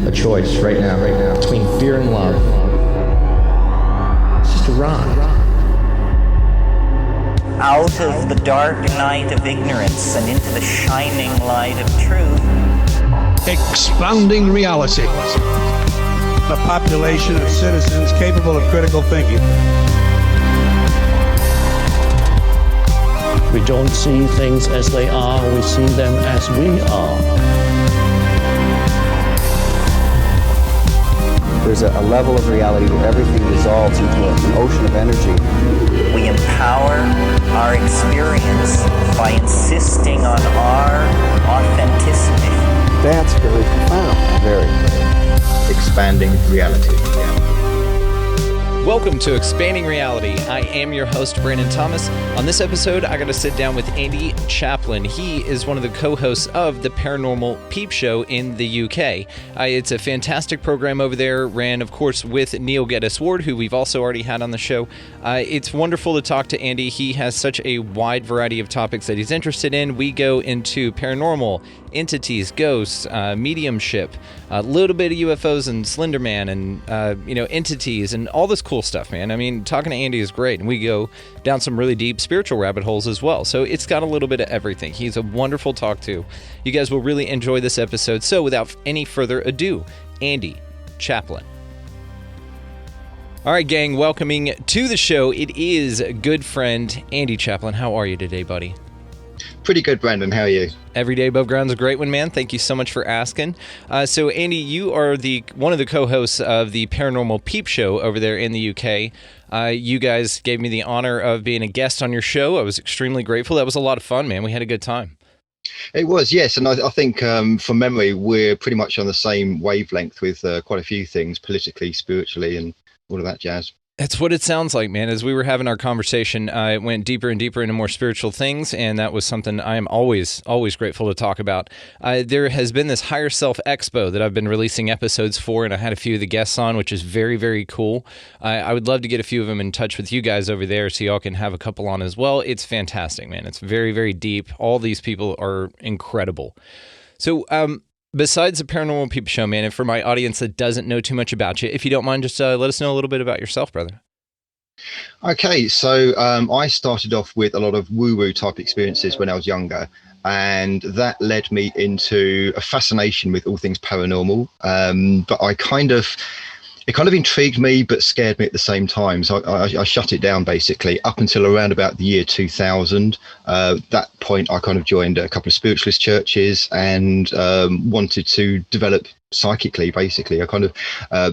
a choice right now, between fear and love. It's just a ride. Out of the dark night of ignorance and into the shining light of truth. Expounding reality. A population of citizens capable of critical thinking. We don't see things as they are, we see them as we are. There's a level of reality where everything dissolves into an ocean of energy. We empower our experience by insisting on our authenticity. That's very profound. Very. Expanding reality. Welcome to Expanding Reality. I am your host, Brandon Thomas. On this episode, I got to sit down with Andy Chaplin. He is one of the co-hosts of the Paranormal Peepshow in the UK. It's a fantastic program over there, ran, of course, with Neil Geddes-Ward, who we've also already had on the show. It's wonderful to talk to Andy. He has such a wide variety of topics that he's interested in. We go into paranormal, entities, ghosts, mediumship, a little bit of UFOs and Slender Man and, entities and all this cool stuff, man. I mean, talking to Andy is great, and we go down some really deep spiritual rabbit holes as well. So it's got a little bit of everything. He's a wonderful talk to. You guys will really enjoy this episode. So without any further ado, Andy Chaplin. All right, gang, welcoming to the show, it is good friend Andy Chaplin. How are you today, buddy? Pretty good, Brandon. How are you? Every day above ground is a great one, man. Thank you so much for asking. So, Andy, you are one of the co-hosts of the Paranormal Peepshow over there in the UK. You guys gave me the honor of being a guest on your show. I was extremely grateful. That was a lot of fun, man. We had a good time. It was, yes. And I think from memory, we're pretty much on the same wavelength with quite a few things, politically, spiritually, and all of that jazz. That's what it sounds like, man. As we were having our conversation, it went deeper and deeper into more spiritual things, and that was something I am always grateful to talk about. There has been this Higher Self Expo that I've been releasing episodes for, and I had a few of the guests on, which is very, very cool. I would love to get a few of them in touch with you guys over there so y'all can have a couple on as well. It's fantastic, man. It's very, very deep. All these people are incredible. So, besides the Paranormal Peep Show, man, and for my audience that doesn't know too much about you, if you don't mind, just let us know a little bit about yourself, brother. Okay, so I started off with a lot of woo-woo type experiences when I was younger, and that led me into a fascination with all things paranormal. But it kind of intrigued me, but scared me at the same time. So I shut it down basically up until around about the year 2000. That point, I kind of joined a couple of spiritualist churches and wanted to develop psychically, basically. I kind of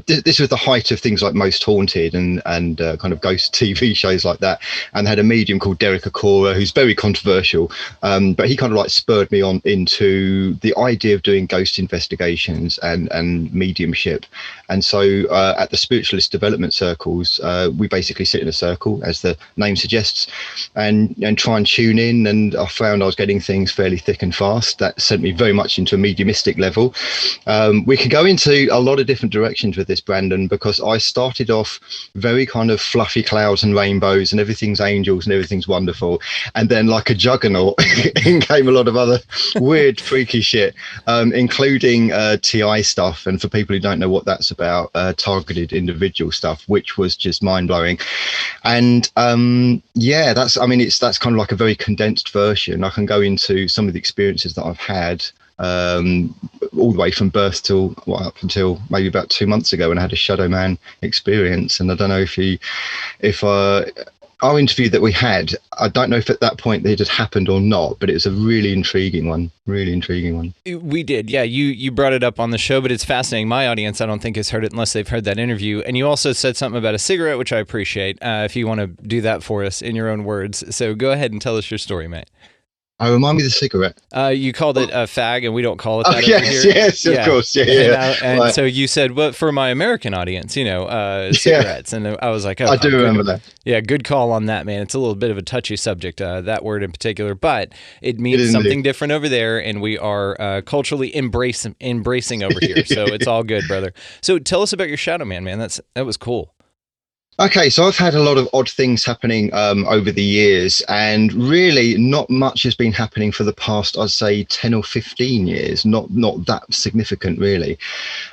this was the height of things like Most Haunted and kind of ghost TV shows like that, and had a medium called Derek Acora, who's very controversial, but he kind of like spurred me on into the idea of doing ghost investigations and mediumship. And so at the spiritualist development circles, we basically sit in a circle, as the name suggests, and try and tune in. And I found I was getting things fairly thick and fast. That sent me very much into a mediumistic level. We can go into a lot of different directions with this, Brandon, because I started off very kind of fluffy clouds and rainbows and everything's angels and everything's wonderful. And then like a juggernaut, in came a lot of other weird, freaky shit, including TI stuff. And for people who don't know what that's about, targeted individual stuff, which was just mind blowing. And that's kind of like a very condensed version. I can go into some of the experiences that I've had all the way from birth till up until maybe about 2 months ago when I had a Shadow Man experience. And I don't know if our interview that we had, I don't know if at that point it had happened or not, but it was a really intriguing one. We did. Yeah, you brought it up on the show, but it's fascinating. My audience, I don't think, has heard it unless they've heard that interview. And you also said something about a cigarette, which I appreciate, if you want to do that for us in your own words. So go ahead and tell us your story, mate. Remind me of the cigarette. You called it a fag, and we don't call it that. Yes, of course. Yeah. And right. so you said, well, for my American audience, cigarettes. And I was like, oh, I do remember that. Yeah, good call on that, man. It's a little bit of a touchy subject, that word in particular, but it means something different over there, and we are culturally embracing over here. So it's all good, brother. So tell us about your Shadow Man, man. That was cool. Okay, so I've had a lot of odd things happening over the years, and really not much has been happening for the past, I'd say, 10 or 15 years. Not that significant, really.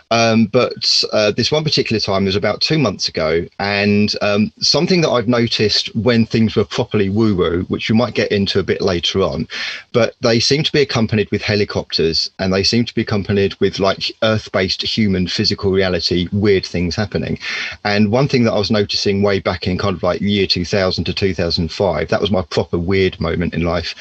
But this one particular time was about 2 months ago, and something that I've noticed when things were properly woo-woo, which we might get into a bit later on, but they seem to be accompanied with helicopters, and they seem to be accompanied with like Earth-based human physical reality, weird things happening. And one thing that I was noticing way back in kind of like year 2000 to 2005, that was my proper weird moment in life.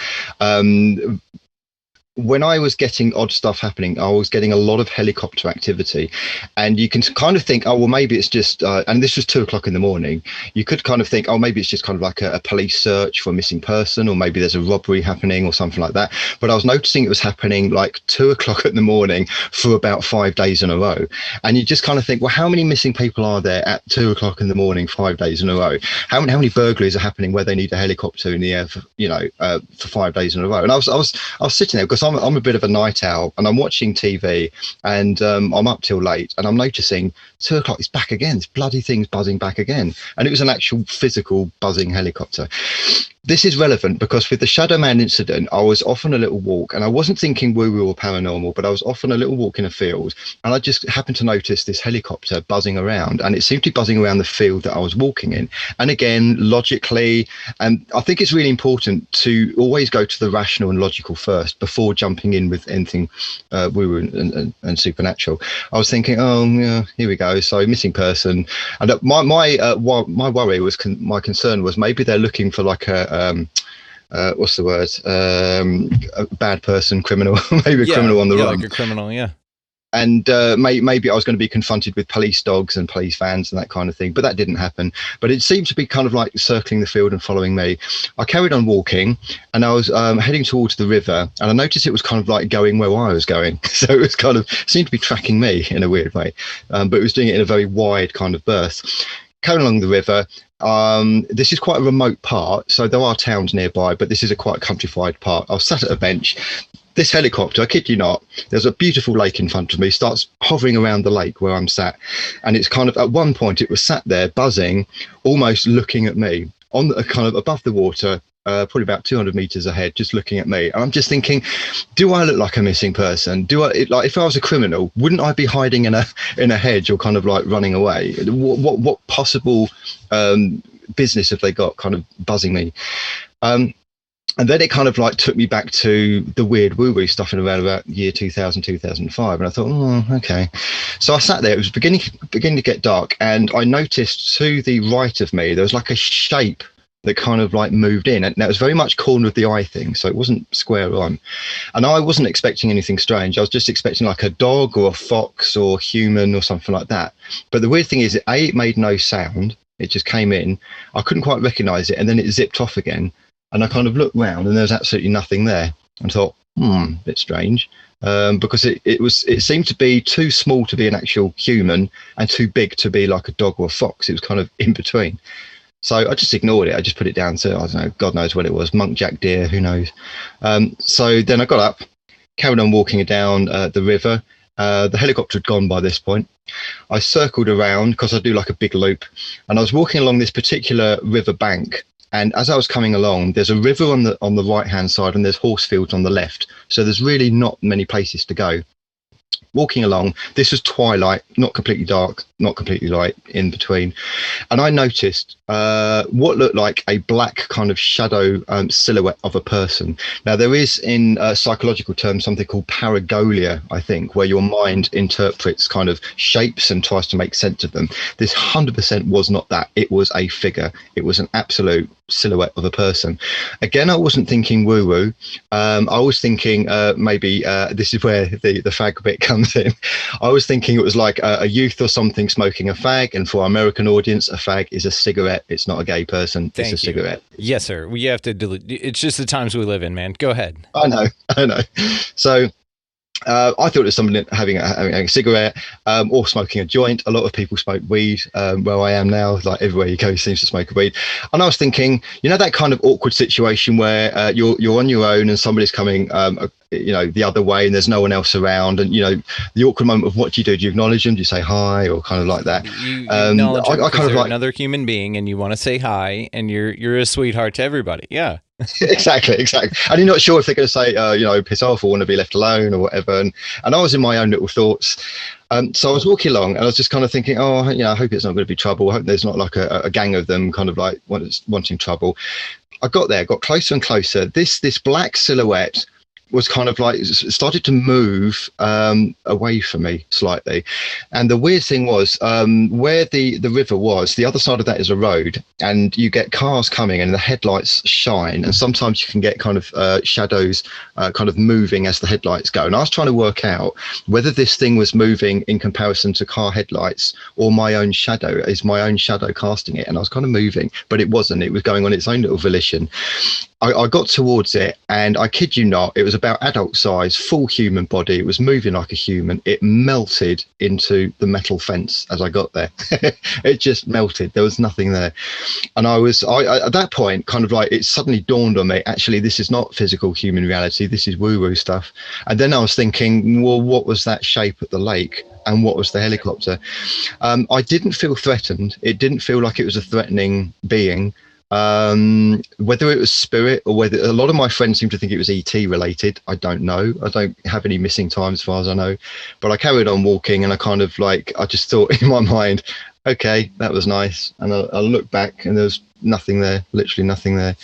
When I was getting odd stuff happening, I was getting a lot of helicopter activity, and you can kind of think, oh, well, maybe it's just, and this was 2 o'clock in the morning. You could kind of think, oh, maybe it's just kind of like a police search for a missing person, or maybe there's a robbery happening or something like that. But I was noticing it was happening like 2 o'clock in the morning for about 5 days in a row. And you just kind of think, well, how many missing people are there at 2 o'clock in the morning, 5 days in a row? How many burglaries are happening where they need a helicopter in the air for, for 5 days in a row? And I was sitting there because I'm a bit of a night owl, and I'm watching TV, and I'm up till late, and I'm noticing 2 o'clock is back again. This bloody thing's buzzing back again, and it was an actual physical buzzing helicopter. This is relevant because with the Shadow Man incident, I was off on a little walk, and I wasn't thinking woo-woo or paranormal, but I was off on a little walk in a field, and I just happened to notice this helicopter buzzing around, and it seemed to be buzzing around the field that I was walking in. And again, logically, and I think it's really important to always go to the rational and logical first before jumping in with anything woo-woo and supernatural. I was thinking, oh, yeah, here we go. So missing person, and my worry was my concern was maybe they're looking for like what's the word? A bad person, criminal, maybe a criminal on the run. Like a criminal, yeah. And maybe I was going to be confronted with police dogs and police vans and that kind of thing, but that didn't happen. But it seemed to be kind of like circling the field and following me. I carried on walking, and I was heading towards the river, and I noticed it was kind of like going where I was going. So it was kind of seemed to be tracking me in a weird way, but it was doing it in a very wide kind of berth. Carrying along the river. This is quite a remote part, so there are towns nearby, but this is a quite countrified part. I was sat at a bench. This helicopter, I kid you not, there's a beautiful lake in front of me, starts hovering around the lake where I'm sat. And it's kind of, at one point, it was sat there buzzing, almost looking at me, on the, kind of above the water, probably about 200 meters ahead, just looking at me. And I'm just thinking, do I look like a missing person? Like if I was a criminal, wouldn't I be hiding in a hedge or kind of like running away? What possible business have they got kind of buzzing me? And then it kind of like took me back to the weird woo-woo stuff in around about year 2000, 2005. And I thought, oh, okay. So I sat there, it was beginning to get dark. And I noticed to the right of me, there was like a shape that kind of like moved in. And that was very much corner of the eye thing. So it wasn't square on. And I wasn't expecting anything strange. I was just expecting like a dog or a fox or human or something like that. But the weird thing is, it made no sound. It just came in. I couldn't quite recognize it. And then it zipped off again. And I kind of looked round, and there was absolutely nothing there. And thought, a bit strange, because it seemed to be too small to be an actual human and too big to be like a dog or a fox. It was kind of in between. So I just ignored it. I just put it down to, I don't know, God knows what it was, muntjac deer, who knows. So then I got up, carried on walking down the river. The helicopter had gone by this point. I circled around because I do like a big loop, and I was walking along this particular river bank. And as I was coming along, there's a river on the right hand side, and there's horse fields on the left. So there's really not many places to go. Walking along, this was twilight, not completely dark, not completely light, in between. And I noticed what looked like a black kind of shadow silhouette of a person. Now, there is in psychological terms something called pareidolia, I think, where your mind interprets kind of shapes and tries to make sense of them. This 100% was not that. It was a figure. It was an absolute silhouette of a person. Again, I wasn't thinking woo-woo. I was thinking maybe this is where the fag bit comes in. I was thinking it was like a youth or something smoking a fag, and for our American audience, a fag is a cigarette. It's not a gay person. It's a cigarette. Yes, sir. We have to delete. It's just the times we live in, man. Go ahead. I know. So I thought it was somebody having a cigarette or smoking a joint. A lot of people smoke weed where I am now. Like everywhere you go, seems to smoke a weed. And I was thinking, that kind of awkward situation where you're on your own and somebody's coming, the other way, and there's no one else around, and the awkward moment of what do you do? Do you acknowledge them? Do you say hi, or kind of like that? You acknowledge them I because kind of they're like another human being, and you want to say hi, and you're a sweetheart to everybody. Yeah. exactly. And you're not sure if they're going to say, piss off or want to be left alone or whatever. And I was in my own little thoughts. So I was walking along and I was just kind of thinking, I hope it's not going to be trouble. I hope there's not like a gang of them kind of like wanting trouble. I got closer and closer. This black silhouette was kind of like started to move away from me slightly, and the weird thing was where the river was, the other side of that is a road, and you get cars coming and the headlights shine, and sometimes you can get kind of shadows kind of moving as the headlights go. And I was trying to work out whether this thing was moving in comparison to car headlights or my own shadow casting it, and I was kind of moving, but it wasn't. It was going on its own little volition. I got towards it, and I kid you not, it was about adult size, full human body. It was moving like a human. It melted into the metal fence as I got there. It just melted. There was nothing there. And I at that point, kind of like, it suddenly dawned on me, actually, this is not physical human reality. This is woo-woo stuff. And then I was thinking, well, what was that shape at the lake? And what was the helicopter? I didn't feel threatened. It didn't feel like it was a threatening being. Whether it was spirit or whether a lot of my friends seem to think it was ET related, I don't know. I don't have any missing time as far as I know, but I carried on walking, and I kind of like, I just thought in my mind, okay, that was nice. And I looked back and there was nothing there, literally nothing there.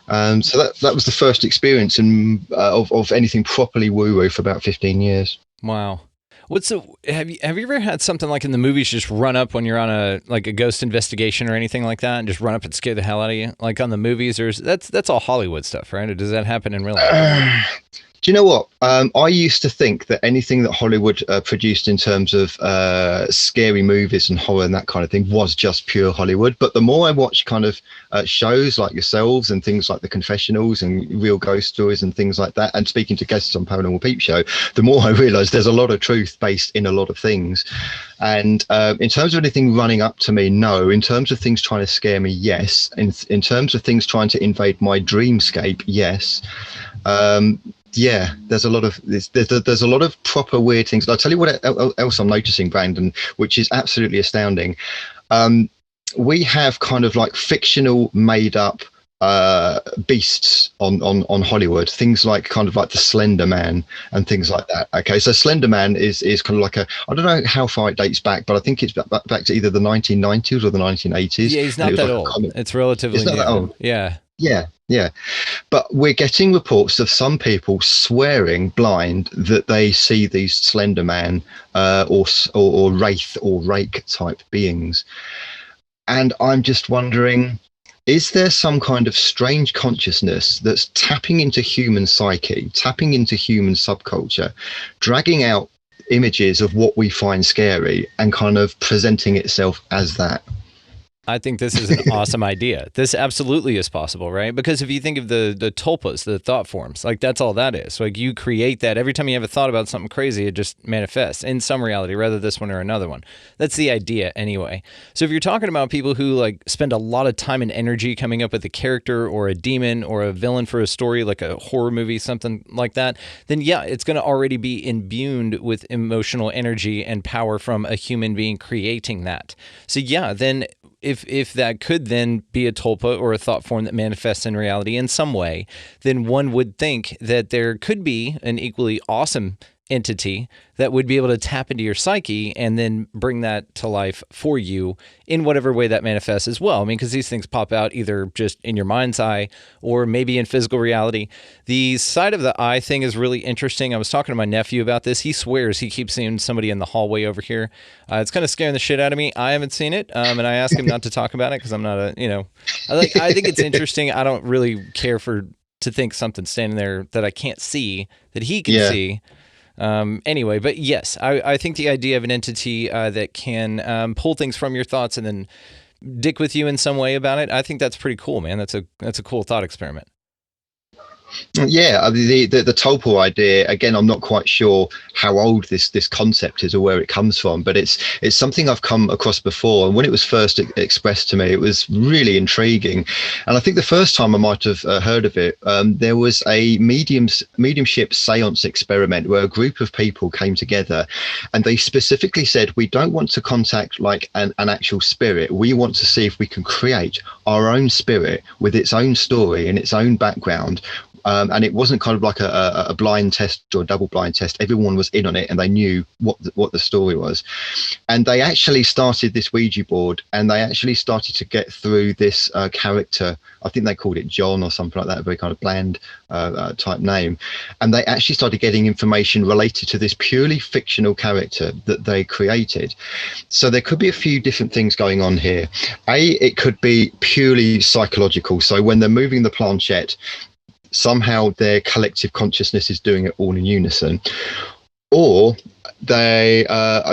So that was the first experience of anything properly woo-woo for about 15 years. Wow. Have you ever had something like in the movies just run up when you're on a ghost investigation or anything like that, and just run up and scare the hell out of you? Like on the movies, that's all Hollywood stuff, right? Or does that happen in real life? Do you know what? I used to think that anything that Hollywood produced in terms of scary movies and horror and that kind of thing was just pure Hollywood. But the more I watch kind of shows like yourselves and things like The Confessionals and Real Ghost Stories and things like that, and speaking to guests on Paranormal Peepshow, the more I realise there's a lot of truth based in a lot of things. And in terms of anything running up to me, no. In terms of things trying to scare me, yes. In terms of things trying to invade my dreamscape, yes. Yeah, there's a lot of proper weird things. I'll tell you what else I'm noticing, Brandon, which is absolutely astounding. We have kind of like fictional made up beasts on Hollywood, things like kind of like the Slender Man and things like that. Okay, so Slender Man is kind of like I don't know how far it dates back, but I think it's back to either the 1990s or the 1980s. Yeah, he's not that old. It's relatively new. That old. Yeah. Yeah. But we're getting reports of some people swearing blind that they see these Slender Man or Wraith or Rake type beings. And I'm just wondering, is there some kind of strange consciousness that's tapping into human psyche, tapping into human subculture, dragging out images of what we find scary and kind of presenting itself as that? I think this is an awesome idea. This absolutely is possible, right? Because if you think of the tulpas, the thought forms, like that's all that is. Like you create that every time you have a thought about something crazy, it just manifests in some reality, whether this one or another one. That's the idea anyway. So if you're talking about people who like spend a lot of time and energy coming up with a character or a demon or a villain for a story, like a horror movie, something like that, then yeah, it's going to already be imbued with emotional energy and power from a human being creating that. So yeah, then if that could then be a tulpa or a thought form that manifests in reality in some way, then one would think that there could be an equally awesome entity that would be able to tap into your psyche and then bring that to life for you in whatever way that manifests as well. I mean, because these things pop out either just in your mind's eye or maybe in physical reality. The side of the eye thing is really interesting. I was talking to my nephew about this. He swears he keeps seeing somebody in the hallway over here. It's kind of scaring the shit out of me. I haven't seen it, and I asked him not to talk about it because I'm not I think it's interesting. I don't really care to think something's standing there that I can't see that he can see. Anyway, but yes, I think the idea of an entity that can pull things from your thoughts and then dick with you in some way about it, I think that's pretty cool, man. That's a cool thought experiment. Yeah, the Tolpo idea, again, I'm not quite sure how old this concept is or where it comes from, but it's something I've come across before. And when it was first expressed to me, it was really intriguing. And I think the first time I might have heard of it, there was a mediumship seance experiment where a group of people came together, and they specifically said, we don't want to contact like an actual spirit. We want to see if we can create our own spirit with its own story and its own background. And it wasn't kind of like a blind test or a double blind test. Everyone was in on it, and they knew what the story was. And they actually started this Ouija board, and they actually started to get through this character. I think they called it John or something like that, a very kind of bland type name. And they actually started getting information related to this purely fictional character that they created. So there could be a few different things going on here. It could be purely psychological. So when they're moving the planchette, somehow their collective consciousness is doing it all in unison. Or they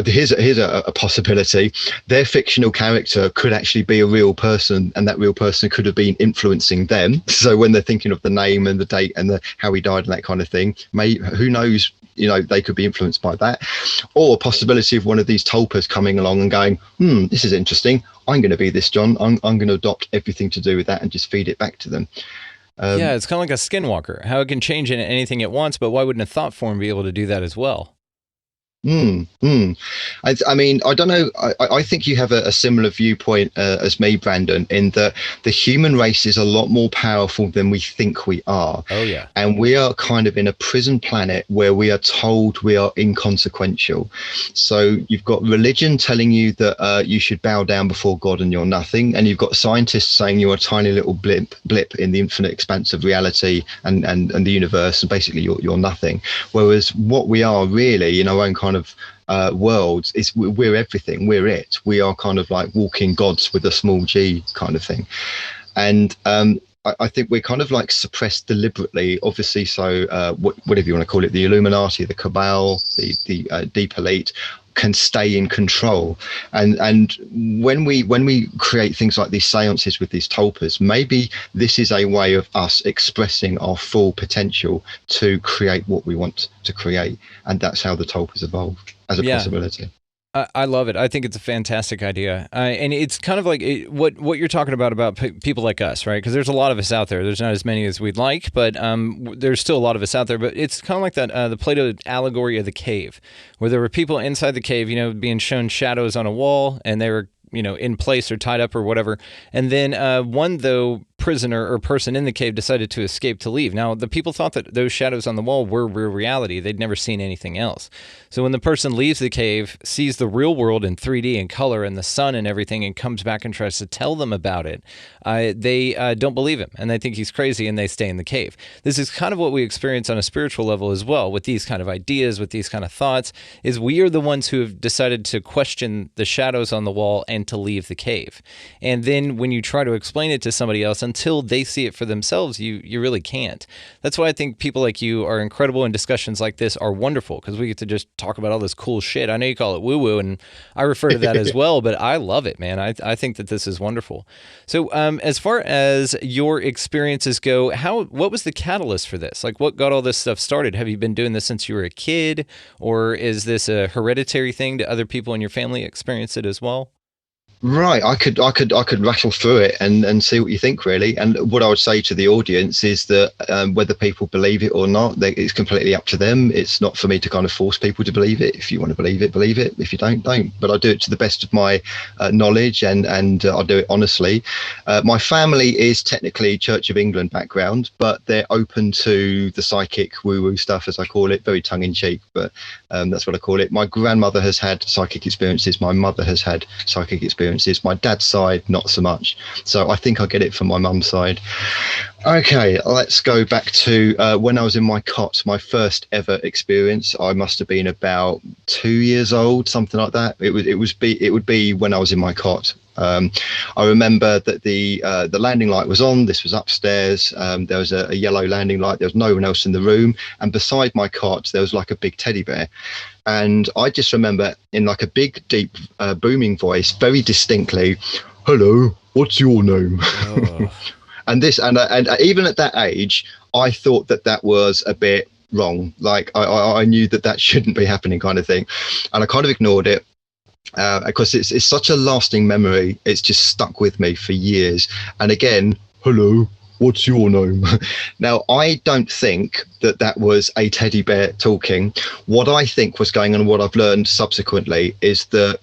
here's a possibility: their fictional character could actually be a real person, and that real person could have been influencing them. So when they're thinking of the name and the date and how he died and that kind of thing, who knows, they could be influenced by that. Or a possibility of one of these tulpas coming along and going, this is interesting, I'm going to be this John, I'm going to adopt everything to do with that and just feed it back to them. Yeah, it's kind of like a skinwalker, how it can change into anything it wants, but why wouldn't a thought form be able to do that as well? I mean, I don't know. I think you have a similar viewpoint as me, Brandon, in that the human race is a lot more powerful than we think we are. Oh, yeah. And we are kind of in a prison planet where we are told we are inconsequential. So you've got religion telling you that you should bow down before God and you're nothing. And you've got scientists saying you're a tiny little blip in the infinite expanse of reality and the universe. And basically you're nothing. Whereas what we are really in our own kind of worlds is we're everything. We're it. We are kind of like walking gods with a small g kind of thing. And I think we're kind of like suppressed deliberately, obviously. So whatever you want to call it, the Illuminati, the cabal, the deep elite can stay in control. And when we create things like these seances with these tulpas, maybe this is a way of us expressing our full potential to create what we want to create. And that's how the tulpas evolved as a possibility. I love it. I think it's a fantastic idea. And it's kind of like what you're talking about people like us, right? Because there's a lot of us out there. There's not as many as we'd like, but there's still a lot of us out there. But it's kind of like that the Plato allegory of the cave, where there were people inside the cave, being shown shadows on a wall, and they were, in place or tied up or whatever. And then one, though, prisoner or person in the cave decided to escape to leave. Now, the people thought that those shadows on the wall were real reality. They'd never seen anything else. So when the person leaves the cave, sees the real world in 3D and color and the sun and everything, and comes back and tries to tell them about it, they don't believe him, and they think he's crazy, and they stay in the cave. This is kind of what we experience on a spiritual level as well, with these kind of ideas, with these kind of thoughts, is we are the ones who have decided to question the shadows on the wall and to leave the cave. And then when you try to explain it to somebody else, until they see it for themselves, you really can't. That's why I think people like you are incredible, and discussions like this are wonderful, because we get to just talk about all this cool shit. I know you call it woo-woo, and I refer to that as well, but I love it, man. I think that this is wonderful. So as far as your experiences go, what was the catalyst for this? Like, what got all this stuff started? Have you been doing this since you were a kid, or is this a hereditary thing? Do other people in your family experience it as well? Right, I could rattle through it and see what you think, really. And what I would say to the audience is that whether people believe it or not, it's completely up to them. It's not for me to kind of force people to believe it. If you want to believe it, believe it. If you don't. But I do it to the best of my knowledge, and I do it honestly. My family is technically Church of England background, but they're open to the psychic woo-woo stuff, as I call it, very tongue-in-cheek, but that's what I call it. My grandmother has had psychic experiences. My mother has had psychic experiences. My dad's side, not so much. So I think I get it from my mum's side. Okay, let's go back to when I was in my cot, my first ever experience. I must have been about 2 years old, something like that. It would be when I was in my cot. I remember that the landing light was on. This was upstairs. There was a yellow landing light. There was no one else in the room. And beside my cot, there was like a big teddy bear. And I just remember in like a big, deep, booming voice, very distinctly, "Hello, what's your name?" Oh. And even at that age, I thought that was a bit wrong. Like I knew that shouldn't be happening, kind of thing, and I kind of ignored it. Because it's such a lasting memory. It's just stuck with me for years. And again, hello, what's your name? Now, I don't think that was a teddy bear talking. What I think was going on, and what I've learned subsequently, is that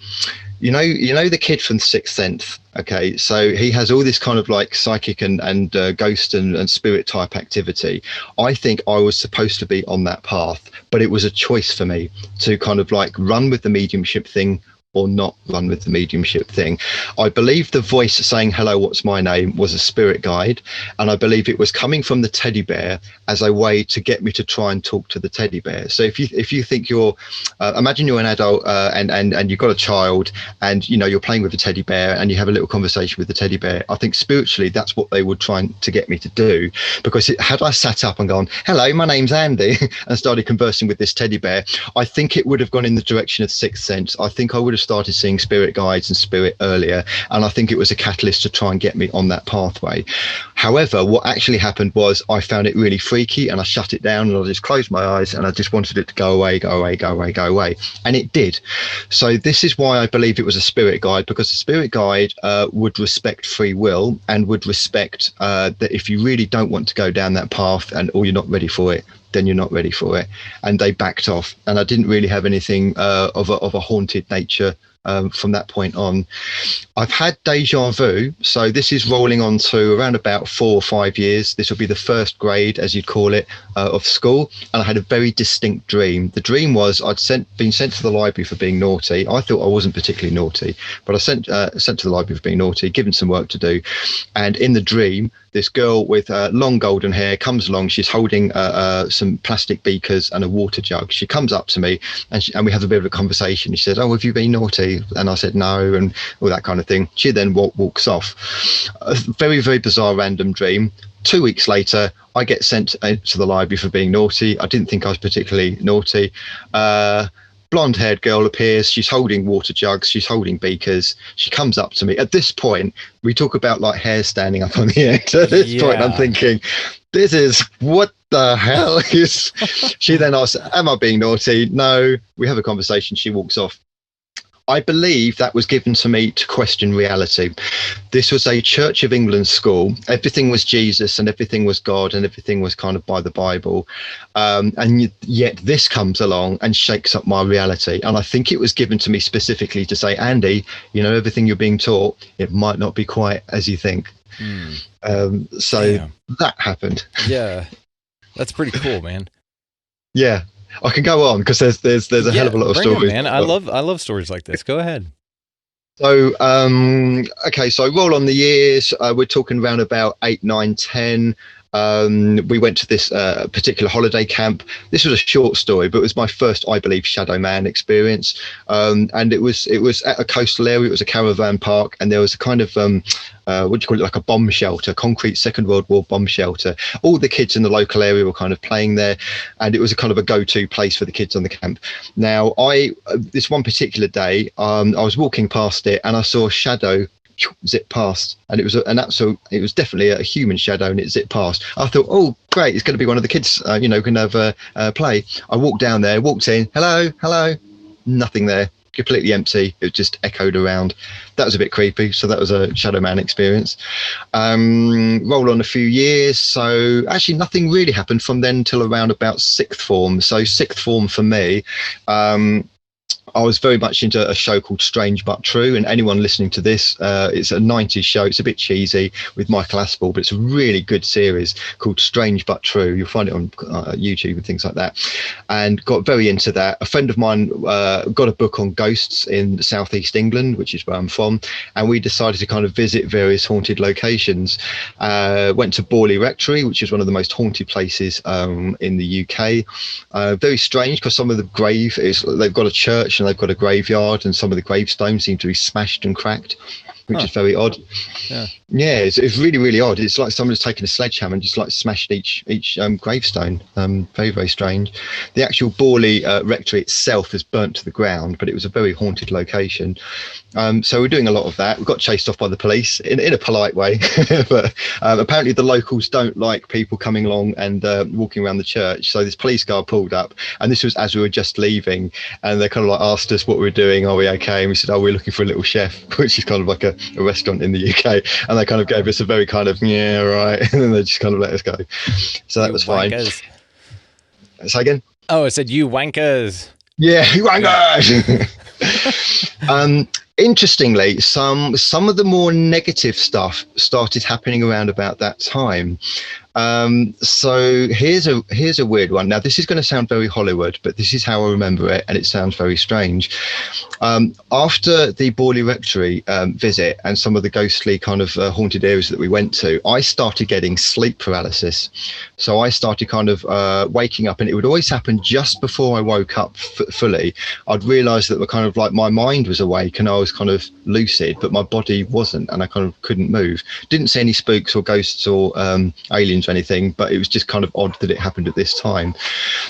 you know the kid from Sixth Sense. Okay, so he has all this kind of like psychic and ghost and spirit type activity. I think I was supposed to be on that path, but it was a choice for me to kind of like run with the mediumship thing or not run with the mediumship thing. I believe the voice saying, hello, what's my name, was a spirit guide. And I believe it was coming from the teddy bear as a way to get me to try and talk to the teddy bear. So if you think you're, imagine you're an adult and you've got a child and, you're playing with a teddy bear and you have a little conversation with the teddy bear. I think spiritually, that's what they would try to get me to do. Because had I sat up and gone, hello, my name's Andy, and started conversing with this teddy bear, I think it would have gone in the direction of Sixth Sense. I think I would have started seeing spirit guides and spirit earlier, and I think it was a catalyst to try and get me on that pathway. However, what actually happened was I found it really freaky and I shut it down and I just closed my eyes and I just wanted it to go away, and it did. So this is why I believe it was a spirit guide, because the spirit guide would respect free will and would respect that if you really don't want to go down that path or you're not ready for it, then you're not ready for it. And they backed off. And I didn't really have anything of a haunted nature from that point on. I've had deja vu. So this is rolling on to around about 4 or 5 years. This will be the first grade, as you'd call it, of school. And I had a very distinct dream. The dream was I'd been sent to the library for being naughty. I thought I wasn't particularly naughty, but I sent to the library for being naughty, given some work to do. And in the dream, this girl with long golden hair comes along. She's holding some plastic beakers and a water jug. She comes up to me and we have a bit of a conversation. She says, oh, have you been naughty? And I said, no, and all that kind of thing. She then walks off. A very, very bizarre random dream. 2 weeks later, I get sent to the library for being naughty. I didn't think I was particularly naughty. Blonde-haired girl appears. She's holding water jugs. She's holding beakers. She comes up to me. At this point, we talk about like hair standing up on the end. At this point, I'm thinking, this is what the hell is. She then asks, am I being naughty? No. We have a conversation. She walks off. I believe that was given to me to question reality. This was a Church of England school. Everything was Jesus and everything was God and everything was kind of by the Bible. And yet this comes along and shakes up my reality. And I think it was given to me specifically to say, Andy, everything you're being taught, it might not be quite as you think. That happened. Yeah. That's pretty cool, man. Yeah. I can go on because there's a hell of a lot of stories. Man, I love stories like this. Go ahead. So okay, so roll on the years. We're talking around about 8, 9, 10. We went to this particular holiday camp. This was a short story, but it was my first, I believe, Shadow Man experience. And it was at a coastal area. It was a caravan park, and there was a kind of what do you call it, like a bomb shelter, concrete Second World War bomb shelter. All the kids in the local area were kind of playing there, and it was a kind of a go-to place for the kids on the camp. Now, this one particular day, I was walking past it, and I saw a shadow zip past, and it was definitely a human shadow, and it zipped past. I thought, oh great, it's going to be one of the kids, can have a play. I walked down there, walked in, hello, nothing there, completely empty. It just echoed around. That was a bit creepy. So that was a Shadow Man experience. Roll on a few years. So actually nothing really happened from then till around about sixth form. So sixth form for me, I was very much into a show called Strange But True, and anyone listening to this, it's a 90s show. It's a bit cheesy with Michael Aspel, but it's a really good series called Strange But True. You'll find it on YouTube and things like that, and got very into that. A friend of mine got a book on ghosts in southeast England, which is where I'm from, and we decided to kind of visit various haunted locations. Went to Borley Rectory, which is one of the most haunted places in the UK. Very strange because some of the they've got a church and they've got a graveyard, and some of the gravestones seem to be smashed and cracked. which is very odd. Yeah. It's really, really odd. It's like someone's taken a sledgehammer and just like smashed each gravestone. Very, very strange. The actual Borley rectory itself is burnt to the ground, but it was a very haunted location. So we're doing a lot of that. We got chased off by the police in a polite way, but apparently the locals don't like people coming along and walking around the church. So this police car pulled up, and this was as we were just leaving, and they kind of like asked us what we were doing. Are we okay? And we said, oh, we're looking for a little chef, which is kind of like a restaurant in the UK. And they kind of gave us a very kind of, yeah, right. And then they just kind of let us go. So that was fine. Say again? Oh, I said, you wankers. Yeah, you wankers. Interestingly, some of the more negative stuff started happening around about that time. So here's a weird one. Now, this is going to sound very Hollywood, but this is how I remember it, and it sounds very strange. After the Borley Rectory visit and some of the ghostly kind of haunted areas that we went to, I started getting sleep paralysis. So I started kind of waking up, and it would always happen just before I woke up fully. I'd realise that kind of like my mind was awake and I was kind of lucid, but my body wasn't, and I kind of couldn't move. Didn't see any spooks or ghosts or aliens or anything, but it was just kind of odd that it happened at this time.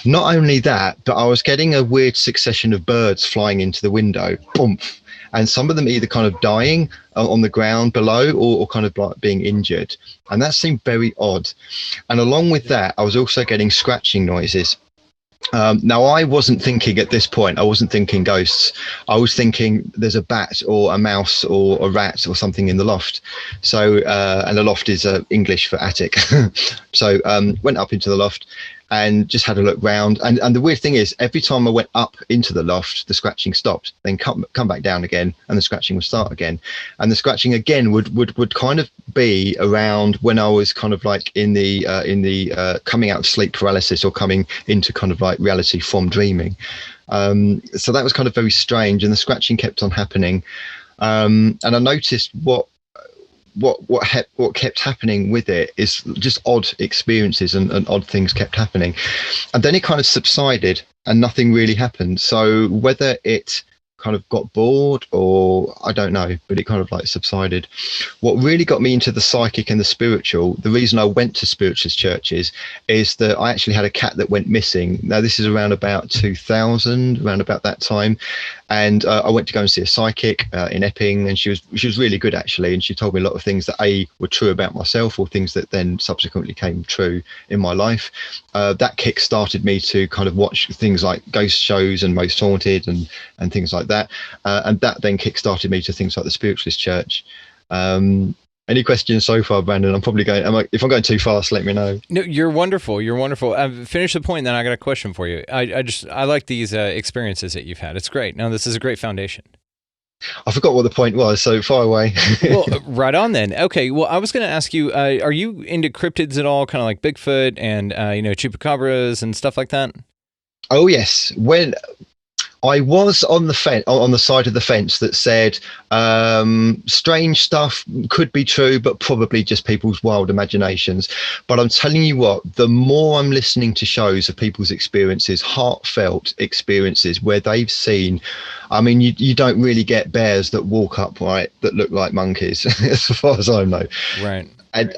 Not only that, but I was getting a weird succession of birds flying into the window, oomph, and some of them either kind of dying on the ground below or kind of like being injured, and that seemed very odd. And along with that, I was also getting scratching noises. Now, I wasn't thinking at this point, I wasn't thinking ghosts. I was thinking there's a bat or a mouse or a rat or something in the loft. So, and the loft is English for attic. So went up into the loft and just had a look round. And the weird thing is, every time I went up into the loft, the scratching stopped, then come back down again, and the scratching would start again. And the scratching again would kind of be around when I was kind of like in the coming out of sleep paralysis or coming into kind of like reality from dreaming. So that was kind of very strange, and the scratching kept on happening. And I noticed what kept happening with it is just odd experiences and odd things kept happening, and then it kind of subsided and nothing really happened. So whether it kind of got bored or I don't know, but it kind of like subsided. What really got me into the psychic and the spiritual, the reason I went to spiritualist churches, is that I actually had a cat that went missing. Now this is around about 2000, around about that time, and I went to go and see a psychic in Epping, and she was really good actually, and she told me a lot of things that were true about myself or things that then subsequently came true in my life. That kick started me to kind of watch things like ghost shows and Most Haunted and things like that, and that then kick-started me to things like the spiritualist church. Any questions so far, Brandon? I'm probably going, if I'm going too fast, let me know. No, you're wonderful. You're wonderful. Finish the point, then I got a question for you. I like these experiences that you've had. It's great. Now, this is a great foundation. I forgot what the point was, so far away. Well, right on then. Okay, well, I was going to ask you, are you into cryptids at all, kind of like Bigfoot and, chupacabras and stuff like that? Oh, yes. When I was on the side of the fence that said strange stuff could be true, but probably just people's wild imaginations. But I'm telling you what, the more I'm listening to shows of people's experiences, heartfelt experiences where they've seen, I mean, you don't really get bears that walk upright that look like monkeys, as far as I know. Right. And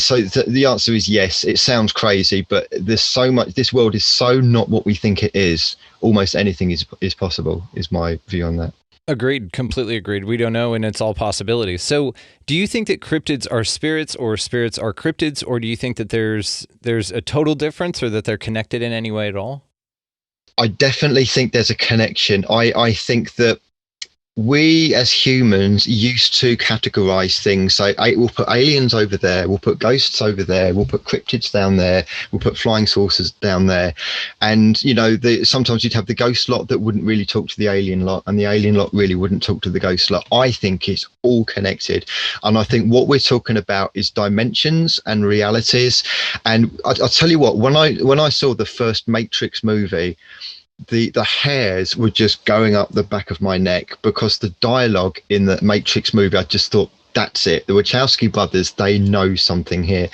so the answer is yes. It sounds crazy, but there's so much. This world is so not what we think it is. Almost anything is possible, is my view on that. Agreed. Completely agreed. We don't know, and it's all possibilities. So do you think that cryptids are spirits or spirits are cryptids, or do you think that there's a total difference or that they're connected in any way at all? I definitely think there's a connection. I think that we as humans used to categorize things. So we'll put aliens over there, we'll put ghosts over there, we'll put cryptids down there, we'll put flying saucers down there. And, sometimes you'd have the ghost lot that wouldn't really talk to the alien lot, and the alien lot really wouldn't talk to the ghost lot. I think it's all connected. And I think what we're talking about is dimensions and realities. And I'll tell you what, when I saw the first Matrix movie, the hairs were just going up the back of my neck, because the dialogue in the Matrix movie, I just thought that's it. The Wachowski brothers, they know something here.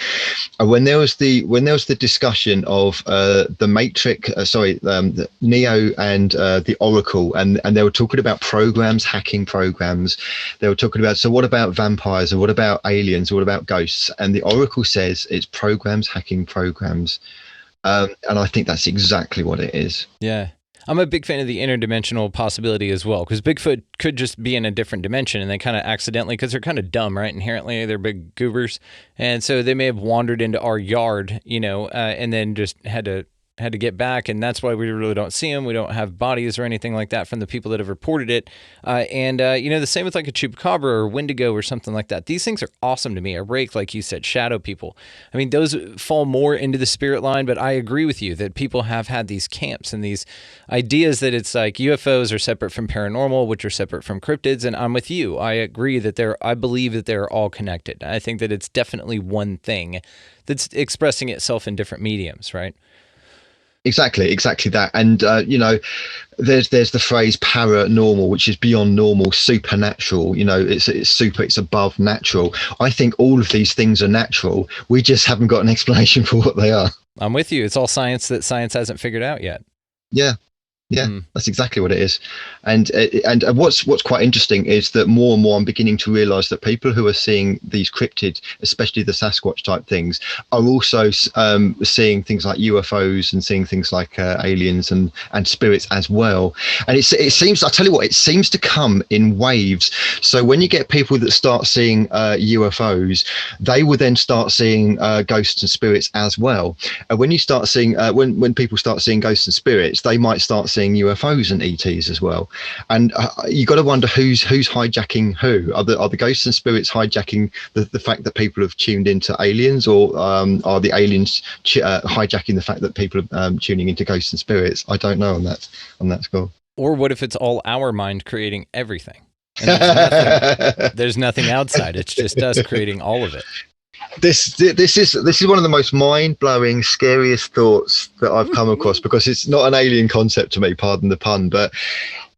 And when there was the discussion of the Matrix, the Neo and the Oracle, and they were talking about programs, hacking programs. They were talking about, so what about vampires, or what about aliens, or what about ghosts? And the Oracle says it's programs hacking programs. And I think that's exactly what it is. Yeah. I'm a big fan of the interdimensional possibility as well, because Bigfoot could just be in a different dimension, and they kind of accidentally, because they're kind of dumb, right? Inherently, they're big goobers. And so they may have wandered into our yard, and then just had to get back, and that's why we really don't see them. We don't have bodies or anything like that from the people that have reported it. The same with like a chupacabra or wendigo or something like that. These things are awesome to me. A rake, like you said, shadow people. I mean, those fall more into the spirit line, but I agree with you that people have had these camps and these ideas that it's like UFOs are separate from paranormal, which are separate from cryptids, and I'm with you. I agree that I believe that they're all connected. I think that it's definitely one thing that's expressing itself in different mediums, right? Exactly that. And there's the phrase paranormal, which is beyond normal, supernatural. It's above natural. I think all of these things are natural. We just haven't got an explanation for what they are. I'm with you. It's all science that science hasn't figured out yet. Yeah, that's exactly what it is. And what's quite interesting is that more and more I'm beginning to realize that people who are seeing these cryptid, especially the Sasquatch type things, are also seeing things like UFOs and seeing things like aliens and spirits as well. And it seems, I tell you what, it seems to come in waves. So when you get people that start seeing UFOs, they will then start seeing ghosts and spirits as well. And when you start seeing when people start seeing ghosts and spirits, they might start seeing UFOs and ETs as well. And you got to wonder who's hijacking who. Are the ghosts and spirits hijacking the fact that people have tuned into aliens, or are the aliens hijacking the fact that people are tuning into ghosts and spirits? I don't know on that score. Or what if it's all our mind creating everything? And there's nothing outside. It's just us creating all of it. This is one of the most mind-blowing, scariest thoughts that I've come across, because it's not an alien concept to me, pardon the pun, but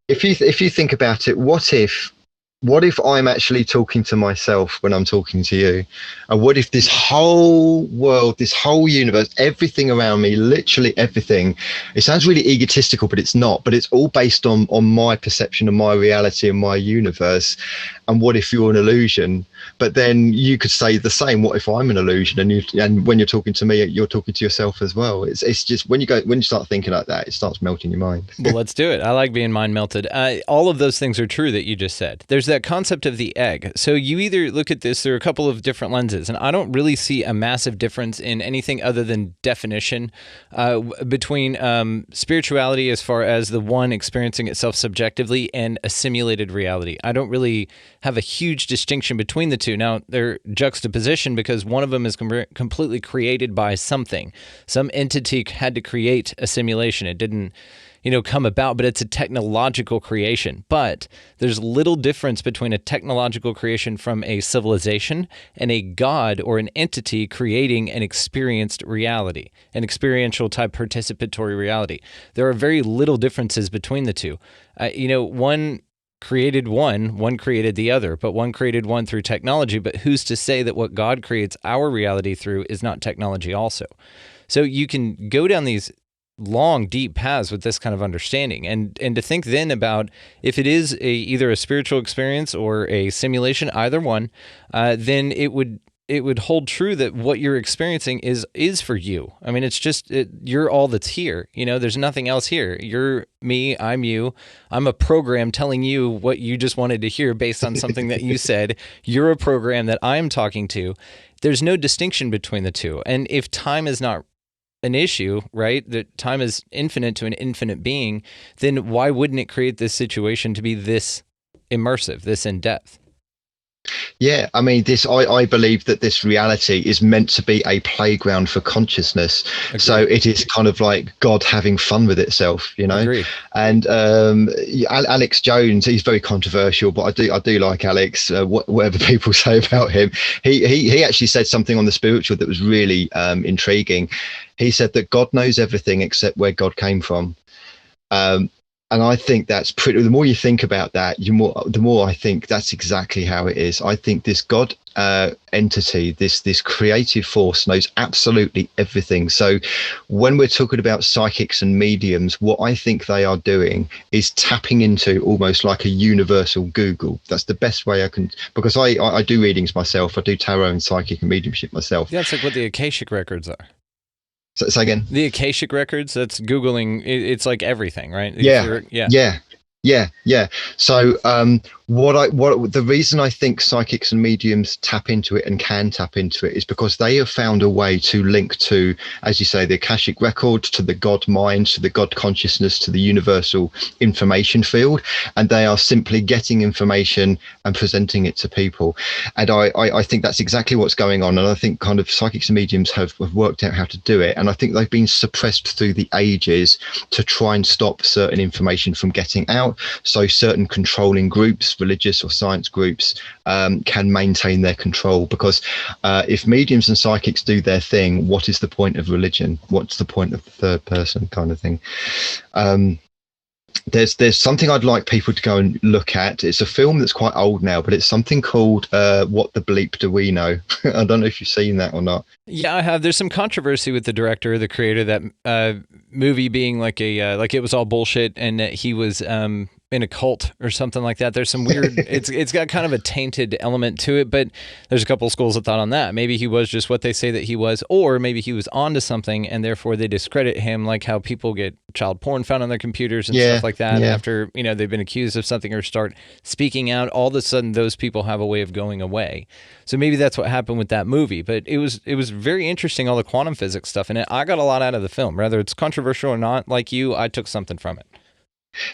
if you think about it, what if I'm actually talking to myself when I'm talking to you? And what if this whole world, this whole universe, everything around me, literally everything, it sounds really egotistical, but it's not, but it's all based on my perception of my reality and my universe. And what if you're an illusion? But then you could say the same. What if I'm an illusion? And when you're talking to me, you're talking to yourself as well. It's just when you start thinking like that, it starts melting your mind. Well, let's do it. I like being mind melted. All of those things are true that you just said. There's that concept of the egg. So you either look at this, there are a couple of different lenses, and I don't really see a massive difference in anything other than definition between spirituality as far as the one experiencing itself subjectively and a simulated reality. I don't really have a huge distinction between the two. Now, they're juxtaposition because one of them is completely created by something. Some entity had to create a simulation. It didn't, come about, but it's a technological creation. But there's little difference between a technological creation from a civilization and a god or an entity creating an experienced reality, an experiential type participatory reality. There are very little differences between the two. One created one created the other, but one created one through technology. But who's to say that what God creates our reality through is not technology also? So you can go down these long, deep paths with this kind of understanding, and to think then about if it is either a spiritual experience or a simulation, either one, then it would hold true that what you're experiencing is for you. I mean, it's just, you're all that's here. There's nothing else here. You're me, I'm you. I'm a program telling you what you just wanted to hear based on something that you said. You're a program that I'm talking to. There's no distinction between the two. And if time is not an issue, right, that time is infinite to an infinite being, then why wouldn't it create this situation to be this immersive, this in-depth? Yeah, I mean, I believe that this reality is meant to be a playground for consciousness. Agreed. So it is kind of like God having fun with itself, Agreed. And Alex Jones, he's very controversial, but I do like Alex. Whatever people say about him, he actually said something on the spiritual that was really intriguing. He said that God knows everything except where God came from. And I think that's pretty. The more you think about that, the more I think that's exactly how it is. I think this God entity, this creative force, knows absolutely everything. So, when we're talking about psychics and mediums, what I think they are doing is tapping into almost like a universal Google. That's the best way I can, because I do readings myself. I do tarot and psychic and mediumship myself. Yeah, it's like what the Akashic records are. Say again. The Akashic records. That's Googling. It's like everything, right? Yeah. So the reason I think psychics and mediums tap into it and can tap into it is because they have found a way to link to, as you say, the Akashic record, to the God mind, to the God consciousness, to the universal information field, and they are simply getting information and presenting it to people. And I think that's exactly what's going on. And I think kind of psychics and mediums have worked out how to do it. And I think they've been suppressed through the ages to try and stop certain information from getting out. So certain controlling groups, religious or science groups, can maintain their control, because if mediums and psychics do their thing, what is the point of religion? What's the point of the third person kind of thing? There's something I'd like people to go and look at. It's a film that's quite old now, but it's something called What the Bleep Do We Know? I don't know if you've seen that or not. Yeah, I have. There's some controversy with the director, the creator, that movie being like like it was all bullshit, and that he was in a cult or something like that. There's some weird, it's got kind of a tainted element to it, but there's a couple of schools of thought on that. Maybe he was just what they say that he was, or maybe he was onto something and therefore they discredit him, like how people get child porn found on their computers and stuff like that after, they've been accused of something or start speaking out. All of a sudden those people have a way of going away. So maybe that's what happened with that movie, but it was very interesting, all the quantum physics stuff in it. I got a lot out of the film, whether it's controversial or not. Like you, I took something from it.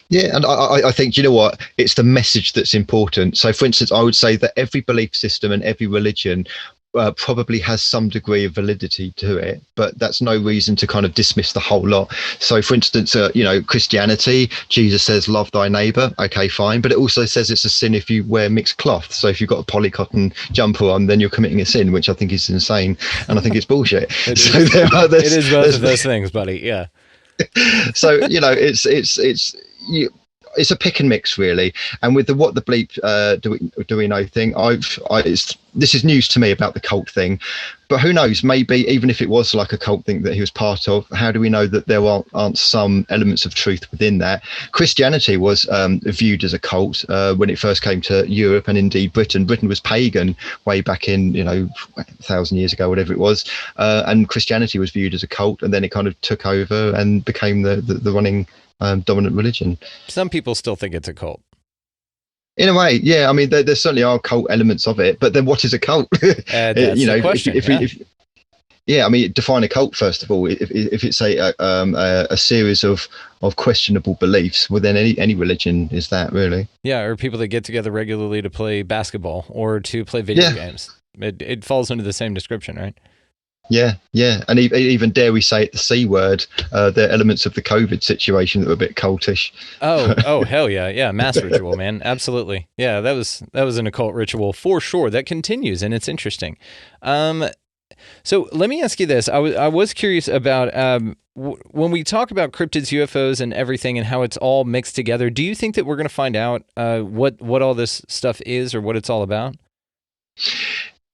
Yeah, and I think, you know what, it's the message that's important. So, for instance, I would say that every belief system and every religion probably has some degree of validity to it, but that's no reason to kind of dismiss the whole lot. So, for instance, Christianity, Jesus says, love thy neighbor. Okay, fine. But it also says it's a sin if you wear mixed cloth. So if you've got a polycotton jumper on, then you're committing a sin, which I think is insane. And I think it's bullshit. It is both of those things, buddy. Yeah. So, it's a pick and mix, really. And with the what the bleep do we know thing, this is news to me about the cult thing, but who knows, maybe even if it was like a cult thing that he was part of, how do we know that there aren't some elements of truth within that? Christianity was viewed as a cult when it first came to Europe, and indeed Britain. Britain was pagan way back in 1,000 years ago, whatever it was, and Christianity was viewed as a cult, and then it kind of took over and became the running dominant religion. Some people still think it's a cult. In a way, yeah. I mean, there certainly are cult elements of it, but then what is a cult? That's the question. I mean, define a cult first of all. If it's a series of questionable beliefs, well, then any religion is that, really. Yeah, or people that get together regularly to play basketball or to play video games. It falls into the same description, right? Yeah, and even dare we say it, the C word, the elements of the COVID situation that were a bit cultish. Oh, hell yeah, mass ritual, man, absolutely. Yeah, that was an occult ritual for sure. That continues, and it's interesting. So let me ask you this: I was curious about when we talk about cryptids, UFOs, and everything, and how it's all mixed together. Do you think that we're going to find out what all this stuff is, or what it's all about?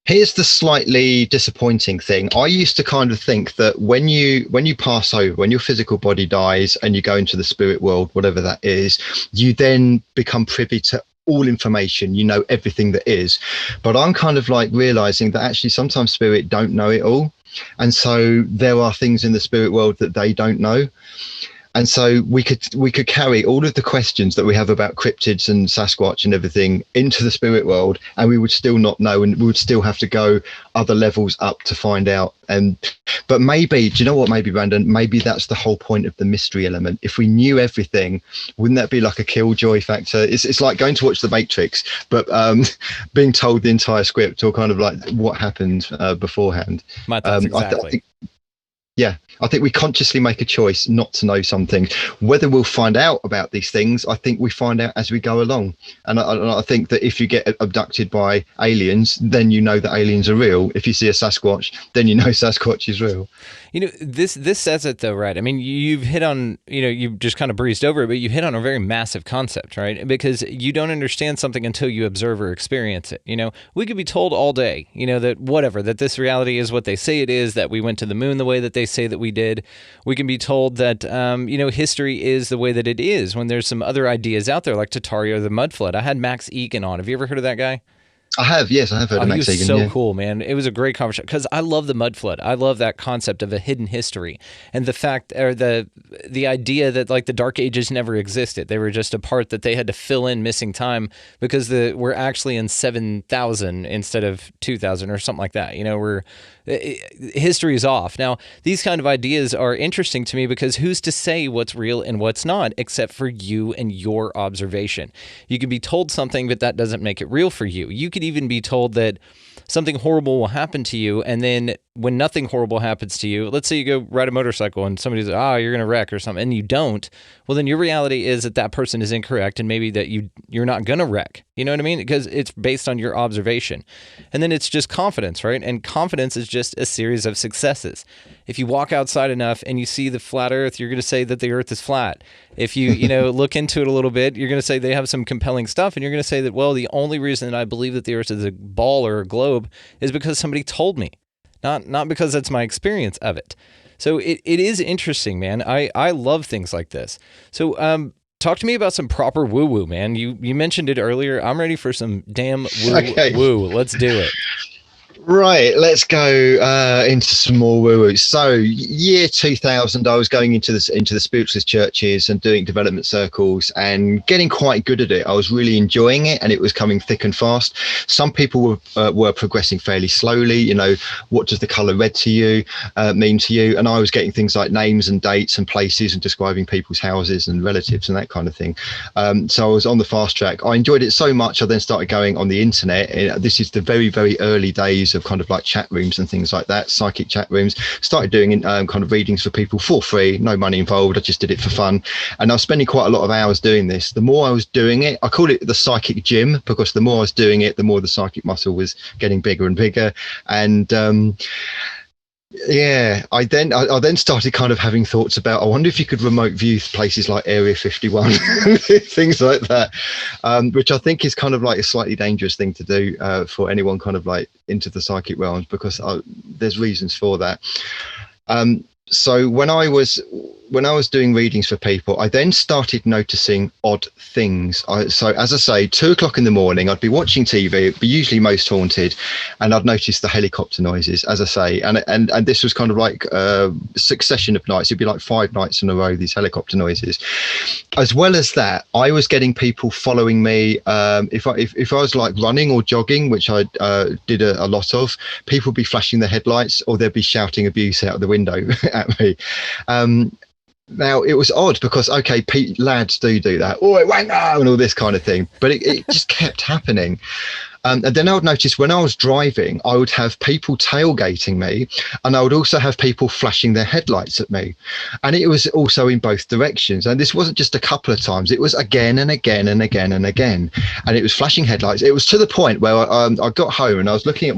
Here's the slightly disappointing thing. I used to kind of think that when you pass over, when your physical body dies and you go into the spirit world, whatever that is, you then become privy to all information, everything that is. But I'm kind of like realizing that actually sometimes spirit don't know it all. And so there are things in the spirit world that they don't know. And so we could carry all of the questions that we have about cryptids and Sasquatch and everything into the spirit world, and we would still not know, and we would still have to go other levels up to find out. But maybe, do you know what, maybe, Brandon, maybe that's the whole point of the mystery element. If we knew everything, wouldn't that be like a killjoy factor? It's like going to watch The Matrix, but being told the entire script, or kind of like what happened beforehand. My thoughts exactly. Yeah, I think we consciously make a choice not to know something. Whether we'll find out about these things, I think we find out as we go along. And I think that if you get abducted by aliens, then you know that aliens are real. If you see a Sasquatch, then you know Sasquatch is real. You know, this says it though, right? I mean, you've hit on, you've just kind of breezed over it, but you hit on a very massive concept, right? Because you don't understand something until you observe or experience it. We could be told all day, that this reality is what they say it is, that we went to the moon the way that they say that we did. We can be told that, history is the way that it is, when there's some other ideas out there like Tataria the Mud Flood. I had Max Egan on. Have you ever heard of that guy? I have, yes, I have heard of Max Egan. He was so cool, man. It was a great conversation because I love the mud flood. I love that concept of a hidden history and the fact, or the idea that like the Dark Ages never existed. They were just a part that they had to fill in missing time because we're actually in 7,000 instead of 2,000 or something like that. History is off. Now, these kind of ideas are interesting to me because who's to say what's real and what's not except for you and your observation? You can be told something, but that doesn't make it real for you. You could even be told that something horrible will happen to you, and then when nothing horrible happens to you, let's say you go ride a motorcycle and somebody's like, you're going to wreck or something, and you don't, well, then your reality is that person is incorrect and maybe that you're not going to wreck. You know what I mean? Because it's based on your observation. And then it's just confidence, right? And confidence is just a series of successes. If you walk outside enough and you see the flat earth, you're going to say that the earth is flat. If you, look into it a little bit, you're going to say they have some compelling stuff, and you're going to say that, well, the only reason that I believe that the earth is a ball or a globe is because somebody told me. Not because that's my experience of it. So it is interesting, man. I love things like this. So talk to me about some proper woo-woo, man. You mentioned it earlier. I'm ready for some damn woo-woo. Let's do it. Right, let's go into some more woo-woo. So, year 2000, I was going into the spiritualist churches and doing development circles and getting quite good at it. I was really enjoying it, and it was coming thick and fast. Some people were progressing fairly slowly. What does the color red to you mean to you? And I was getting things like names and dates and places and describing people's houses and relatives and that kind of thing. So I was on the fast track. I enjoyed it so much, I then started going on the internet. This is the very, very early days of kind of like chat rooms and things like that, psychic chat rooms. Started doing kind of readings for people for free, no money involved. I just did it for fun, and I was spending quite a lot of hours doing this. The more I was doing it, I call it the psychic gym, because the more I was doing it, the more the psychic muscle was getting bigger and bigger. And I then started kind of having thoughts about, I wonder if you could remote view places like Area 51, things like that, which I think is kind of like a slightly dangerous thing to do for anyone kind of like into the psychic realms, because there's reasons for that. So when I was doing readings for people, I then started noticing odd things. So as I say, 2:00 in the morning, I'd be watching TV, it'd be usually Most Haunted, and I'd notice the helicopter noises, as I say, and this was kind of like a succession of nights. It'd be like 5 nights in a row, these helicopter noises. As well as that, I was getting people following me. If I was like running or jogging, which I did a lot of, people would be flashing their headlights, or they'd be shouting abuse out of the window at me. Now, it was odd because, okay, lads do that. Oh, it went now, and all this kind of thing. But it just kept happening. And then I would notice when I was driving, I would have people tailgating me, and I would also have people flashing their headlights at me. And it was also in both directions. And this wasn't just a couple of times. It was again and again and again and again. And it was flashing headlights. It was to the point where I got home and I was looking at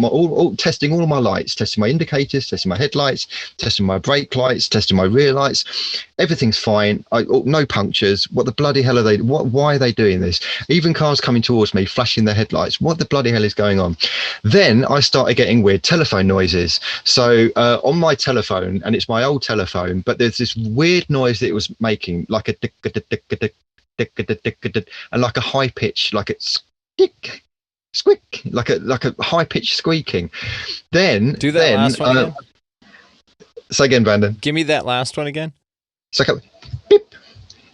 testing all of my lights, testing my indicators, testing my headlights, testing my brake lights, testing my rear lights. Everything's fine. No punctures. What the bloody hell are they? Why are they doing this? Even cars coming towards me, flashing their headlights. What the bloody hell is going on? Then I started getting weird telephone noises. So on my telephone, and it's my old telephone, but there's this weird noise that it was making, like a dick, and like a high pitch, like it's dick, squeak, like a high pitched squeaking. Then do that last one again. Say again, Brandon. Give me that last one again. It's like a beep,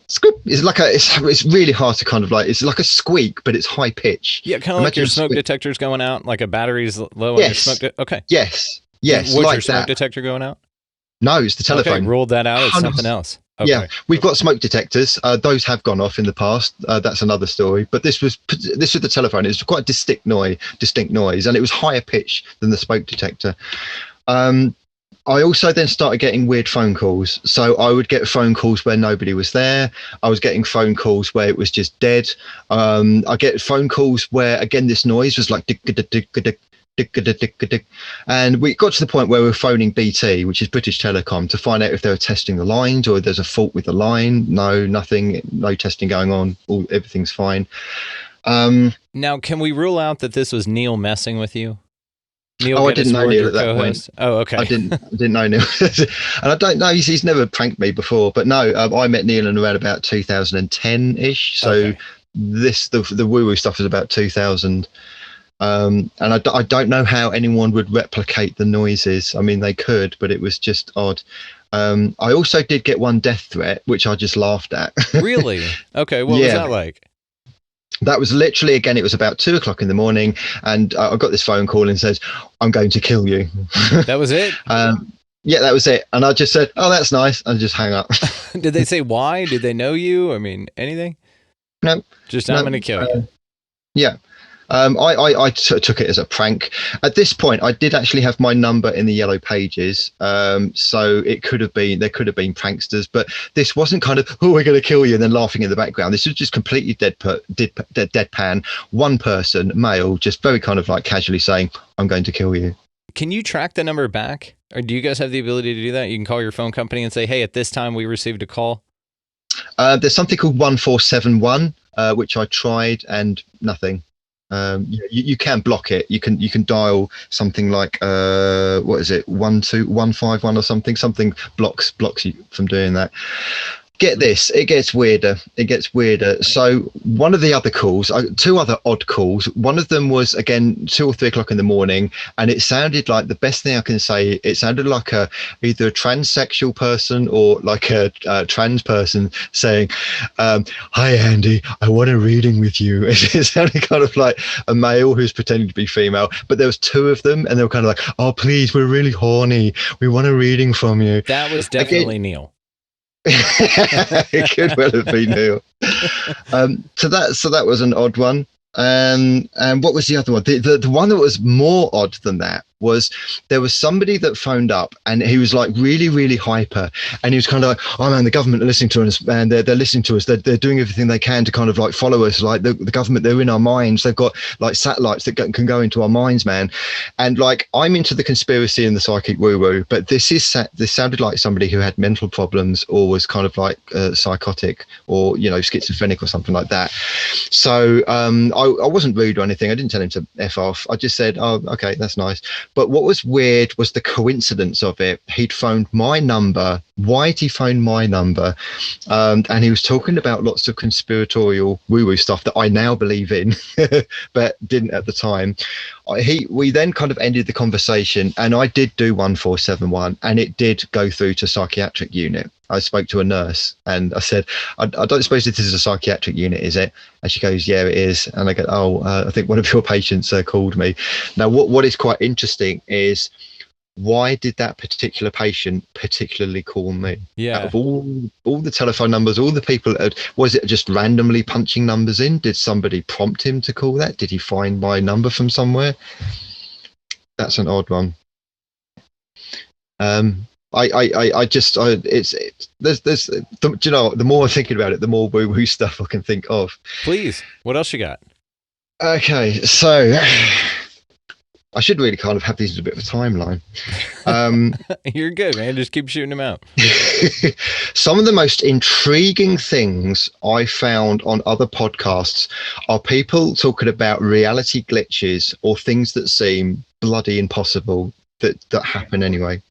squeak. It's like it's really hard to kind of like, it's like a squeak, but it's high pitch. Yeah, kind of like your smoke detector's going out, like a battery's low on your smoke. Okay. Yes. Was like your smoke detector going out? No, it's the telephone. Okay, ruled that out. It's 100%. Something else. Okay. Yeah, we've got smoke detectors. Those have gone off in the past. That's another story. But this was the telephone. It was quite a distinct noise, and it was higher pitch than the smoke detector. I also then started getting weird phone calls. So I would get phone calls where nobody was there. I was getting phone calls where it was just dead. I get phone calls where, again, this noise was like dick, dick, dick, dick, dick, dick, dick. And we got to the point where we were phoning BT, which is British Telecom, to find out if they were testing the lines or if there's a fault with the line. No, nothing, no testing going on. Everything's fine. Now, can we rule out that this was Neil messing with you? Neil I didn't know Geddes-Ward, Neil your at that co-host? point. Oh, okay. I didn't know Neil, and I don't know. He's never pranked me before. But no, I met Neil in around about 2010-ish. So Okay. the woo woo stuff is about 2000. And I don't know how anyone would replicate the noises. I mean, they could, but it was just odd. I also did get one death threat, which I just laughed at. Really? Okay. What was that like? That was literally, again, it was about 2:00 in the morning, and I got this phone call and says, "I'm going to kill you." That was it? Yeah, that was it. And I just said, "Oh, that's nice," and just hang up. Did they say why? Did they know you? I mean, anything? No. Just, I'm going to kill you. Yeah. I took it as a prank. At this point, I did actually have my number in the yellow pages, so there could have been pranksters, but this wasn't kind of, "Oh, we're going to kill you," and then laughing in the background. This was just completely deadpan. One person, male, just very kind of like casually saying, "I'm going to kill you." Can you track the number back? Or do you guys have the ability to do that? You can call your phone company and say, "Hey, at this time we received a call." There's something called 1471, which I tried, and nothing. You can block it. You can dial something like what is it, 12151 or something blocks you from doing that. Get this, it gets weirder. So one of the other calls, two other odd calls, one of them was, again, 2 or 3 o'clock in the morning, and it sounded like, the best thing I can say, it sounded like either a transsexual person or like a trans person saying, "Hi Andy, I want a reading with you." It sounded kind of like a male who's pretending to be female, but there was 2 of them, and they were kind of like, "Oh please, we're really horny, we want a reading from you." That was definitely Neil. It could well have been Neil. So that was an odd one. And what was the other one? The one that was more odd than that was, there was somebody that phoned up, and he was like really, really hyper, and he was kind of like, "Oh man, the government are listening to us, and they're listening to us. They're doing everything they can to kind of like follow us. Like the government, they're in our minds. They've got like satellites that can go into our minds, man." And like, I'm into the conspiracy and the psychic woo woo, but this sounded like somebody who had mental problems or was kind of like psychotic or schizophrenic or something like that. So I wasn't rude or anything. I didn't tell him to F off. I just said, "Oh, okay, that's nice." But what was weird was the coincidence of it. He'd phoned my number. Why'd he phone my number? And he was talking about lots of conspiratorial woo-woo stuff that I now believe in, but didn't at the time. We then kind of ended the conversation, and I did do 1471, and it did go through to psychiatric unit. I spoke to a nurse, and I said, I don't suppose this is a psychiatric unit, is it?" And she goes, "Yeah, it is." And I go, "Oh, I think one of your patients called me." Now, what is quite interesting is, why did that particular patient particularly call me? Yeah. Out of all the telephone numbers, all the people, was it just randomly punching numbers in? Did somebody prompt him to call that? Did he find my number from somewhere? That's an odd one. The more I'm thinking about it, the more woo-woo stuff I can think of. Please. What else you got? Okay, so I should really kind of have these as a bit of a timeline. You're good, man. Just keep shooting them out. Some of the most intriguing things I found on other podcasts are people talking about reality glitches or things that seem bloody impossible that happen anyway.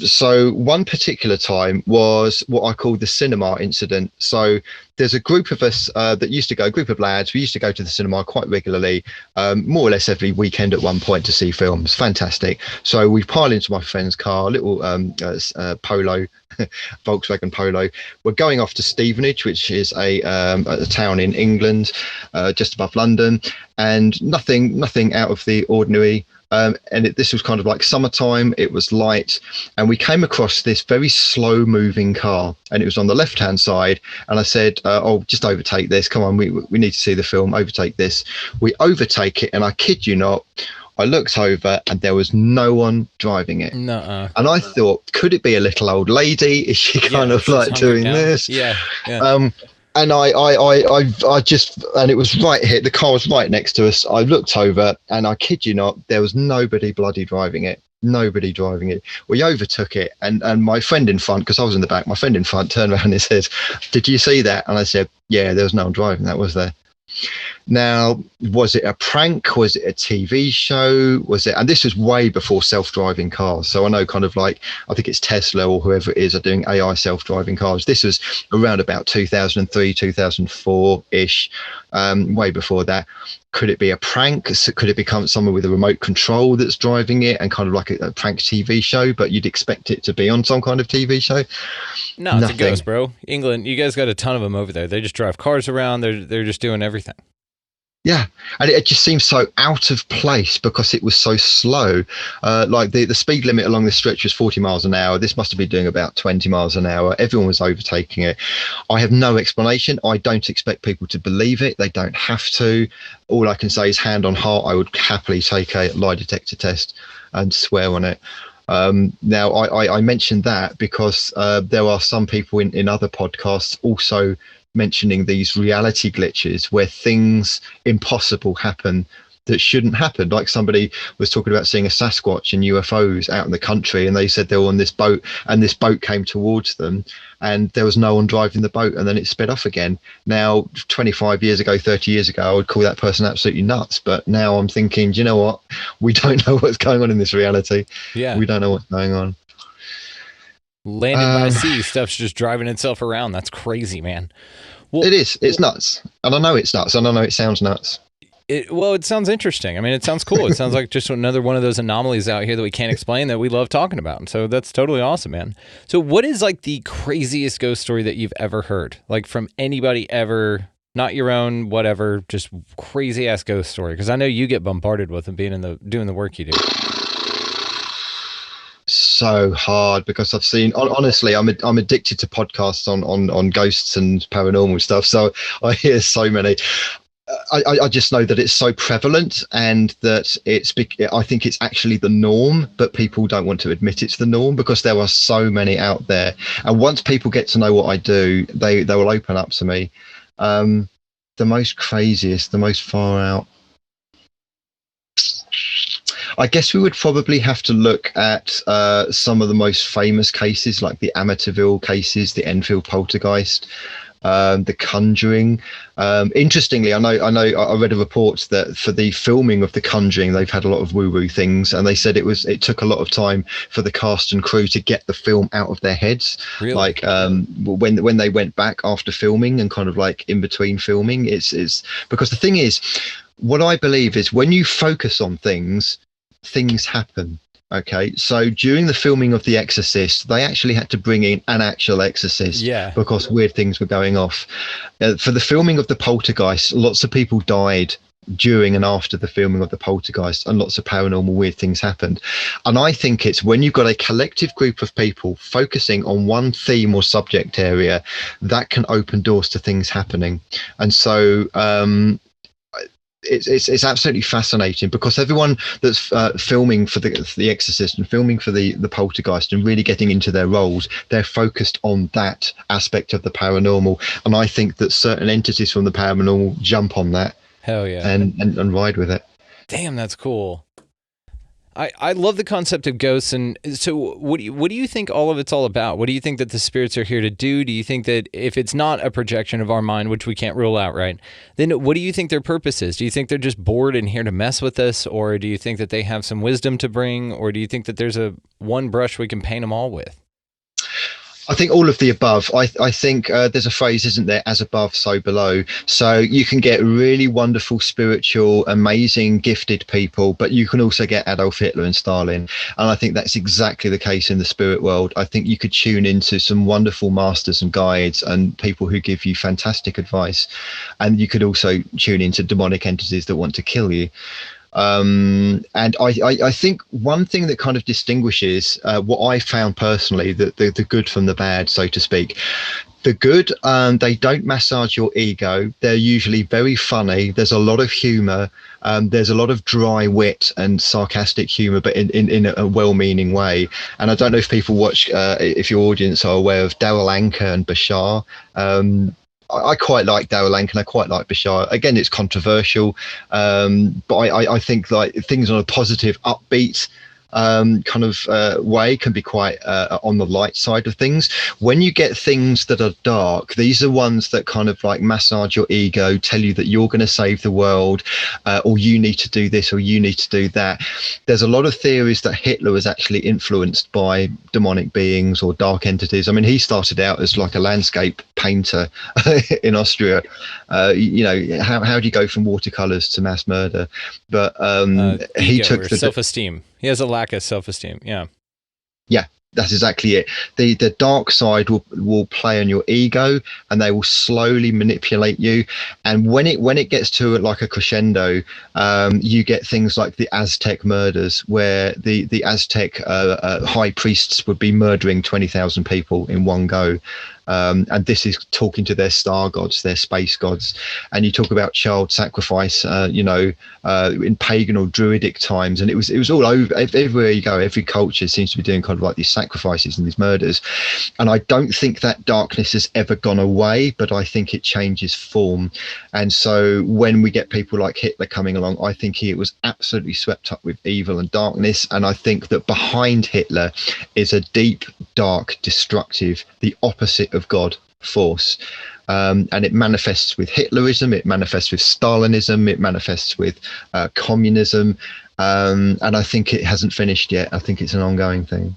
So one particular time was what I call the cinema incident. So there's a group of us that used to go, a group of lads, we used to go to the cinema quite regularly, more or less every weekend at one point to see films. Fantastic. So we pile into my friend's car, little Polo, Volkswagen Polo. We're going off to Stevenage, which is a town in England, just above London, and nothing out of the ordinary. This was kind of like summertime, it was light, and we came across this very slow moving car, and it was on the left hand side, and I said, "Oh, just overtake this, come on, we need to see the film, overtake this." We overtake it, and I kid you not, I looked over and there was no one driving it. Nuh-uh. And I thought, could it be a little old lady? Is she kind of she's like hunkered doing down. this? Yeah. And I just, and it was right here. The car was right next to us. I looked over, and I kid you not, there was nobody bloody driving it. Nobody driving it. We overtook it, and my friend in front, because I was in the back, my friend in front turned around and said, "Did you see that?" And I said, "Yeah, there was no one driving that, was there?" Now, was it a prank? Was it a TV show? Was it? And this was way before self-driving cars. So I know, kind of like, I think it's Tesla or whoever it is are doing AI self-driving cars. This was around about 2003, 2004-ish, way before that. Could it be a prank? Could it become someone with a remote control that's driving it, and kind of like a prank TV show, but you'd expect it to be on some kind of TV show? No, it's a ghost, bro. England, you guys got a ton of them over there. They just drive cars around. They're just doing everything. Yeah, and it just seems so out of place because it was so slow. Like the speed limit along this stretch was 40 miles an hour. This must have been doing about 20 miles an hour. Everyone was overtaking it. I have no explanation. I don't expect people to believe it. They don't have to. All I can say is, hand on heart, I would happily take a lie detector test and swear on it. Now, I mentioned that because there are some people in other podcasts also mentioning these reality glitches where things impossible happen that shouldn't happen. Like somebody was talking about seeing a Sasquatch and UFOs out in the country, and they said they were on this boat, and this boat came towards them, and there was no one driving the boat, and then it sped off again. Now, 25 years ago, 30 years ago, I would call that person absolutely nuts. But now I'm thinking, do you know what? We don't know what's going on in this reality. Yeah. We don't know what's going on. Landed by sea, stuff's just driving itself around. That's crazy, man. Well, it is. It's nuts. And I know it's nuts. And I know it sounds nuts. It sounds interesting. I mean, it sounds cool. It sounds like just another one of those anomalies out here that we can't explain that we love talking about. And so that's totally awesome, man. So what is like the craziest ghost story that you've ever heard? Like from anybody ever, not your own, whatever, just crazy ass ghost story. Because I know you get bombarded with them being doing the work you do. So hard, because I've seen, honestly, I'm addicted to podcasts on ghosts and paranormal stuff. So I hear so many. I just know that it's so prevalent, and that I think it's actually the norm, but people don't want to admit it's the norm because there are so many out there. And once people get to know what I do, they will open up to me. The most craziest, the most far out, I guess we would probably have to look at some of the most famous cases, like the Amityville cases, the Enfield poltergeist, the Conjuring. Interestingly, I read a report that for the filming of the Conjuring, they've had a lot of woo-woo things, and they said it took a lot of time for the cast and crew to get the film out of their heads. Really? Like when they went back after filming and kind of like in between filming, it's because the thing is, what I believe is, when you focus on things happen. Okay, so during the filming of The Exorcist, they actually had to bring in an actual exorcist, because weird things were going off. For the filming of the Poltergeist, lots of people died during and after the filming of the Poltergeist, and lots of paranormal weird things happened. And I think it's when you've got a collective group of people focusing on one theme or subject area, that can open doors to things happening. And so it's absolutely fascinating, because everyone that's filming for the Exorcist and filming for the Poltergeist and really getting into their roles, they're focused on that aspect of the paranormal. And I think that certain entities from the paranormal jump on that. Hell yeah. And ride with it. Damn, that's cool. I love the concept of ghosts. And so what do you think all of it's all about? What do you think that the spirits are here to do? Do you think that if it's not a projection of our mind, which we can't rule out, right, then what do you think their purpose is? Do you think they're just bored and here to mess with us? Or do you think that they have some wisdom to bring? Or do you think that there's a one brush we can paint them all with? I think all of the above. I think there's a phrase, isn't there, as above, so below. So you can get really wonderful, spiritual, amazing, gifted people, but you can also get Adolf Hitler and Stalin. And I think that's exactly the case in the spirit world. I think you could tune into some wonderful masters and guides and people who give you fantastic advice. And you could also tune into demonic entities that want to kill you. And I think one thing that kind of distinguishes what I found personally, the good from the bad, so to speak, The good, they don't massage your ego. They're usually very funny. There's a lot of humor. There's a lot of dry wit and sarcastic humor, but in a well-meaning way. And I don't know if people watch, if your audience are aware of Daryl Anka and Bashar. I quite like Daryl Anka and I quite like Bashar. Again, it's controversial, but I think like things on a positive, upbeat kind of way can be quite on the light side of things. When you get things that are dark, these are ones that kind of like massage your ego, tell you that you're going to save the world, or you need to do this or you need to do that. There's a lot of theories that Hitler was actually influenced by demonic beings or dark entities. I mean, he started out as like a landscape painter in Austria. You know, how do you go from watercolors to mass murder? But he took the self-esteem. He has a lack of self-esteem. Yeah. Yeah, that's exactly it. The dark side will play on your ego, and they will slowly manipulate you. And when it gets to like a crescendo, you get things like the Aztec murders, where the Aztec high priests would be murdering 20,000 people in one go. And this is talking to their star gods, their space gods. And you talk about child sacrifice, you know, in pagan or druidic times. And it was all over, everywhere you go, every culture seems to be doing kind of like these sacrifices and these murders. And I don't think that darkness has ever gone away, but I think it changes form. And so when we get people like Hitler coming along, I think he was absolutely swept up with evil and darkness. And I think that behind Hitler is a deep, dark, destructive, the opposite of God force, and it manifests with Hitlerism, it manifests with Stalinism, it manifests with communism, and I think it hasn't finished yet. I think it's an ongoing thing.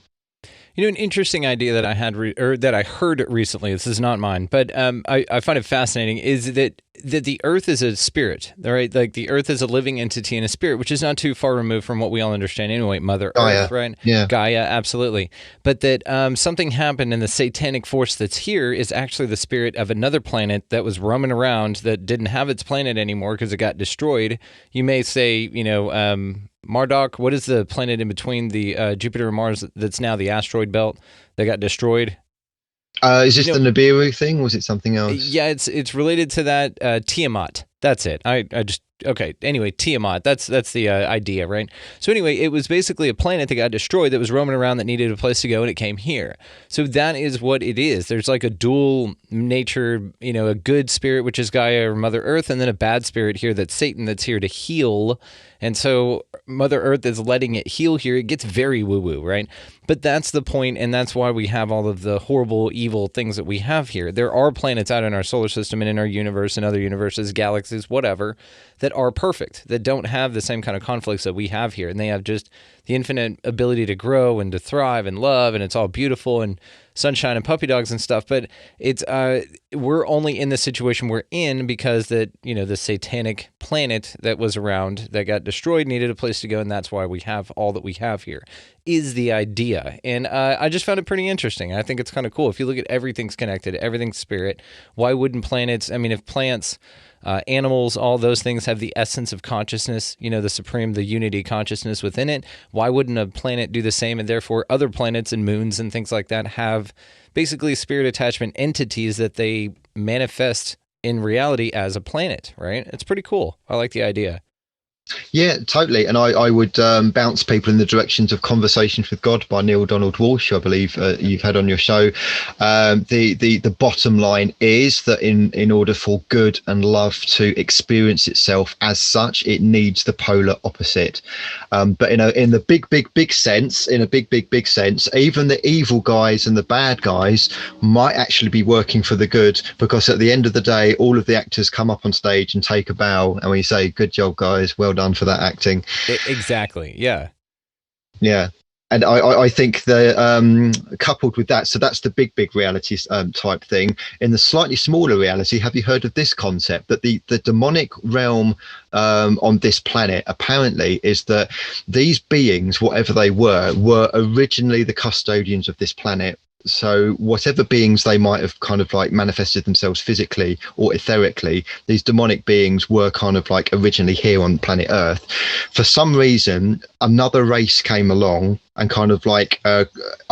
You know, an interesting idea that I had that I heard recently, this is not mine, but I find it fascinating, is that the earth is a spirit, right? Like the earth is a living entity and a spirit, which is not too far removed from what we all understand anyway, Mother Gaia. Earth, right? Yeah. Gaia, absolutely. But that something happened, and the satanic force that's here is actually the spirit of another planet that was roaming around that didn't have its planet anymore because it got destroyed. You may say, you know, Marduk, what is the planet in between the Jupiter and Mars that's now the asteroid belt that got destroyed? Is this the Nibiru thing? Was it something else? Yeah, it's related to that Tiamat. That's it. I just okay. Anyway, Tiamat. That's the idea, right? So anyway, it was basically a planet that got destroyed that was roaming around that needed a place to go, and it came here. So that is what it is. There's like a dual nature, you know, a good spirit, which is Gaia or Mother Earth, and then a bad spirit here that's Satan, that's here to heal. And so Mother Earth is letting it heal here. It gets very woo-woo, right? But that's the point, and that's why we have all of the horrible, evil things that we have here. There are planets out in our solar system and in our universe and other universes, galaxies, whatever, that are perfect, that don't have the same kind of conflicts that we have here. And they have just the infinite ability to grow and to thrive and love, and it's all beautiful and sunshine and puppy dogs and stuff. But it's we're only in the situation we're in because that, you know, the satanic planet that was around that got destroyed needed a place to go, and that's why we have all that we have here, is the idea. And I just found it pretty interesting. I think it's kind of cool. If you look at everything's connected, everything's spirit, why wouldn't planets, I mean, if plants, animals, all those things have the essence of consciousness, you know, the supreme, the unity consciousness within it, why wouldn't a planet do the same? And therefore other planets and moons and things like that have basically spirit attachment entities that they manifest in reality as a planet, right? It's pretty cool. I like the idea. Yeah, totally. And I would bounce people in the directions of Conversations with God by Neil Donald Walsh, who I believe you've had on your show. The bottom line is that in order for good and love to experience itself as such, it needs the polar opposite. But in the big sense, even the evil guys and the bad guys might actually be working for the good, because at the end of the day, all of the actors come up on stage and take a bow, and we say, "Good job, guys. Well done for that acting." Exactly. Yeah. Yeah. And I think the coupled with that, so that's the big reality type thing. In the slightly smaller reality, have you heard of this concept that the demonic realm on this planet apparently is that these beings, whatever they were originally the custodians of this planet. So whatever beings they might have kind of like manifested themselves physically or etherically, these demonic beings were kind of like originally here on planet Earth. For some reason, another race came along and kind of like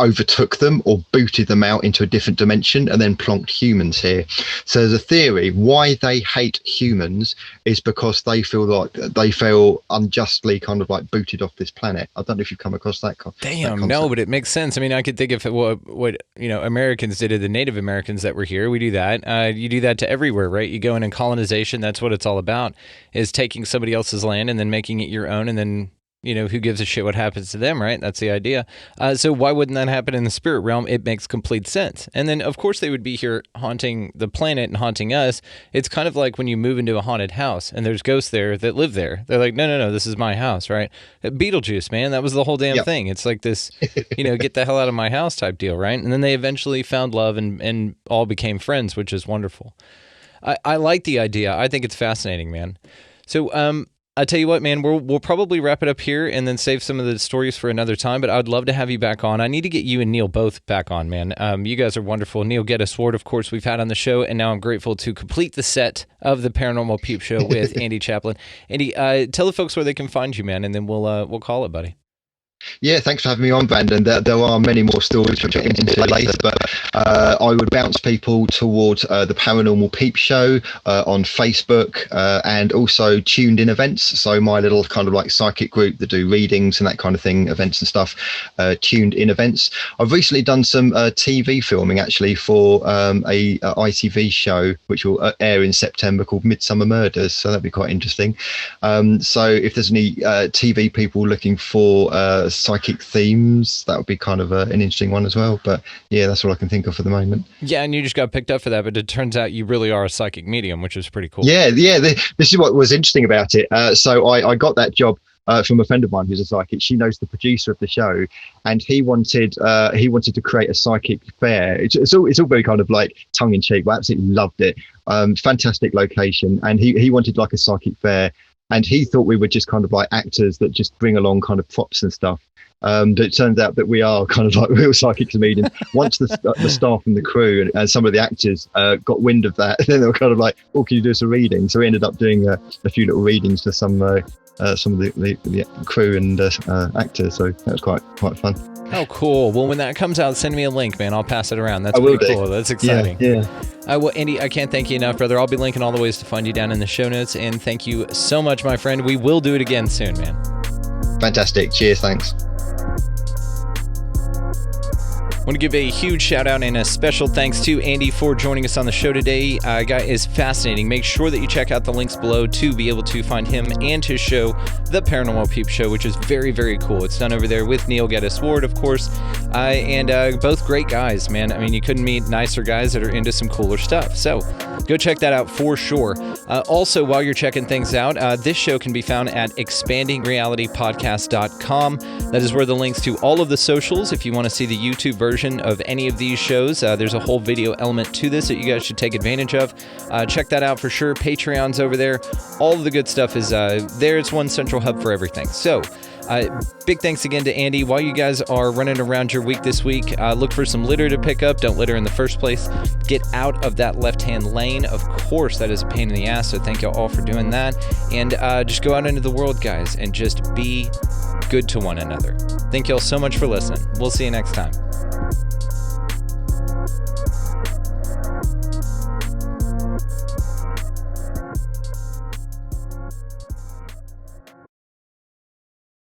overtook them or booted them out into a different dimension and then plonked humans here. So there's a theory why they hate humans is because they feel unjustly kind of like booted off this planet. I don't know if you've come across that. Damn, no, but it makes sense. I mean, I could think of what Americans did to the Native Americans that were here. We do that. You do that to everywhere, right? You go in colonization. That's what it's all about, is taking somebody else's land and then making it your own, and then who gives a shit what happens to them, right? That's the idea. So why wouldn't that happen in the spirit realm? It makes complete sense. And then, of course, they would be here haunting the planet and haunting us. It's kind of like when you move into a haunted house and there's ghosts there that live there. They're like, no, this is my house, right? Beetlejuice, man, that was the whole damn thing. It's like this, get the hell out of my house type deal, right? And then they eventually found love and all became friends, which is wonderful. I like the idea. I think it's fascinating, man. So, I tell you what, man, we'll probably wrap it up here and then save some of the stories for another time, but I would love to have you back on. I need to get you and Neil both back on, man. You guys are wonderful. Neil Geddes-Ward, of course, we've had on the show, and now I'm grateful to complete the set of the Paranormal Peep Show with Andy Chaplin. Andy, tell the folks where they can find you, man, and then we'll call it, buddy. Yeah, thanks for having me on, Brandon. There are many more stories which I'll get into later, but I would bounce people towards the Paranormal Peep Show on Facebook and also Tuned In events. So my little kind of like psychic group that do readings and that kind of thing, events and stuff, Tuned In events. I've recently done some TV filming actually for a ITV show which will air in September called Midsummer Murders. So that'd be quite interesting. So if there's any TV people looking for psychic themes, that would be kind of an interesting one as well. But yeah, that's all I can think of for the moment. Yeah, and you just got picked up for that, but it turns out you really are a psychic medium, which is pretty cool. Yeah. This is what was interesting about it. So I got that job from a friend of mine who's a psychic. She knows the producer of the show, and he wanted to create a psychic fair. It's all very kind of like tongue in cheek, but I absolutely loved it. Fantastic location, and he wanted like a psychic fair. And he thought we were just kind of like actors that just bring along kind of props and stuff. But it turns out that we are kind of like real psychics and mediums. Once the staff and the crew and some of the actors got wind of that, then they were kind of like, "Oh, can you do us a reading?" So we ended up doing a few little readings to some of the crew and actors. So that was quite fun. Oh, cool. Well, when that comes out, send me a link, man. I'll pass it around. That's pretty cool. That's exciting. Yeah. Well, Andy, I can't thank you enough, brother. I'll be linking all the ways to find you down in the show notes. And thank you so much, my friend. We will do it again soon, man. Fantastic. Cheers. Thanks. I want to give a huge shout out and a special thanks to Andy for joining us on the show today. Guy is fascinating. Make sure that you check out the links below to be able to find him and his show, The Paranormal Peep Show, which is very, very cool. It's done over there with Neil Geddes-Ward, of course, and both great guys, man. I mean, you couldn't meet nicer guys that are into some cooler stuff. So go check that out for sure. Also, while you're checking things out, this show can be found at expandingrealitypodcast.com. That is where the links to all of the socials, if you want to see the YouTube version of any of these shows, there's a whole video element to this that you guys should take advantage of. Check that out for sure. Patreon's over there. All of the good stuff is there. It's one central hub for everything. So big thanks again to Andy. While you guys are running around your week this week, look for some litter to pick up. Don't litter in the first place. Get out of that left-hand lane. Of course, that is a pain in the ass, so thank you all for doing that. And just go out into the world, guys, and just be good to one another. Thank you all so much for listening. We'll see you next time.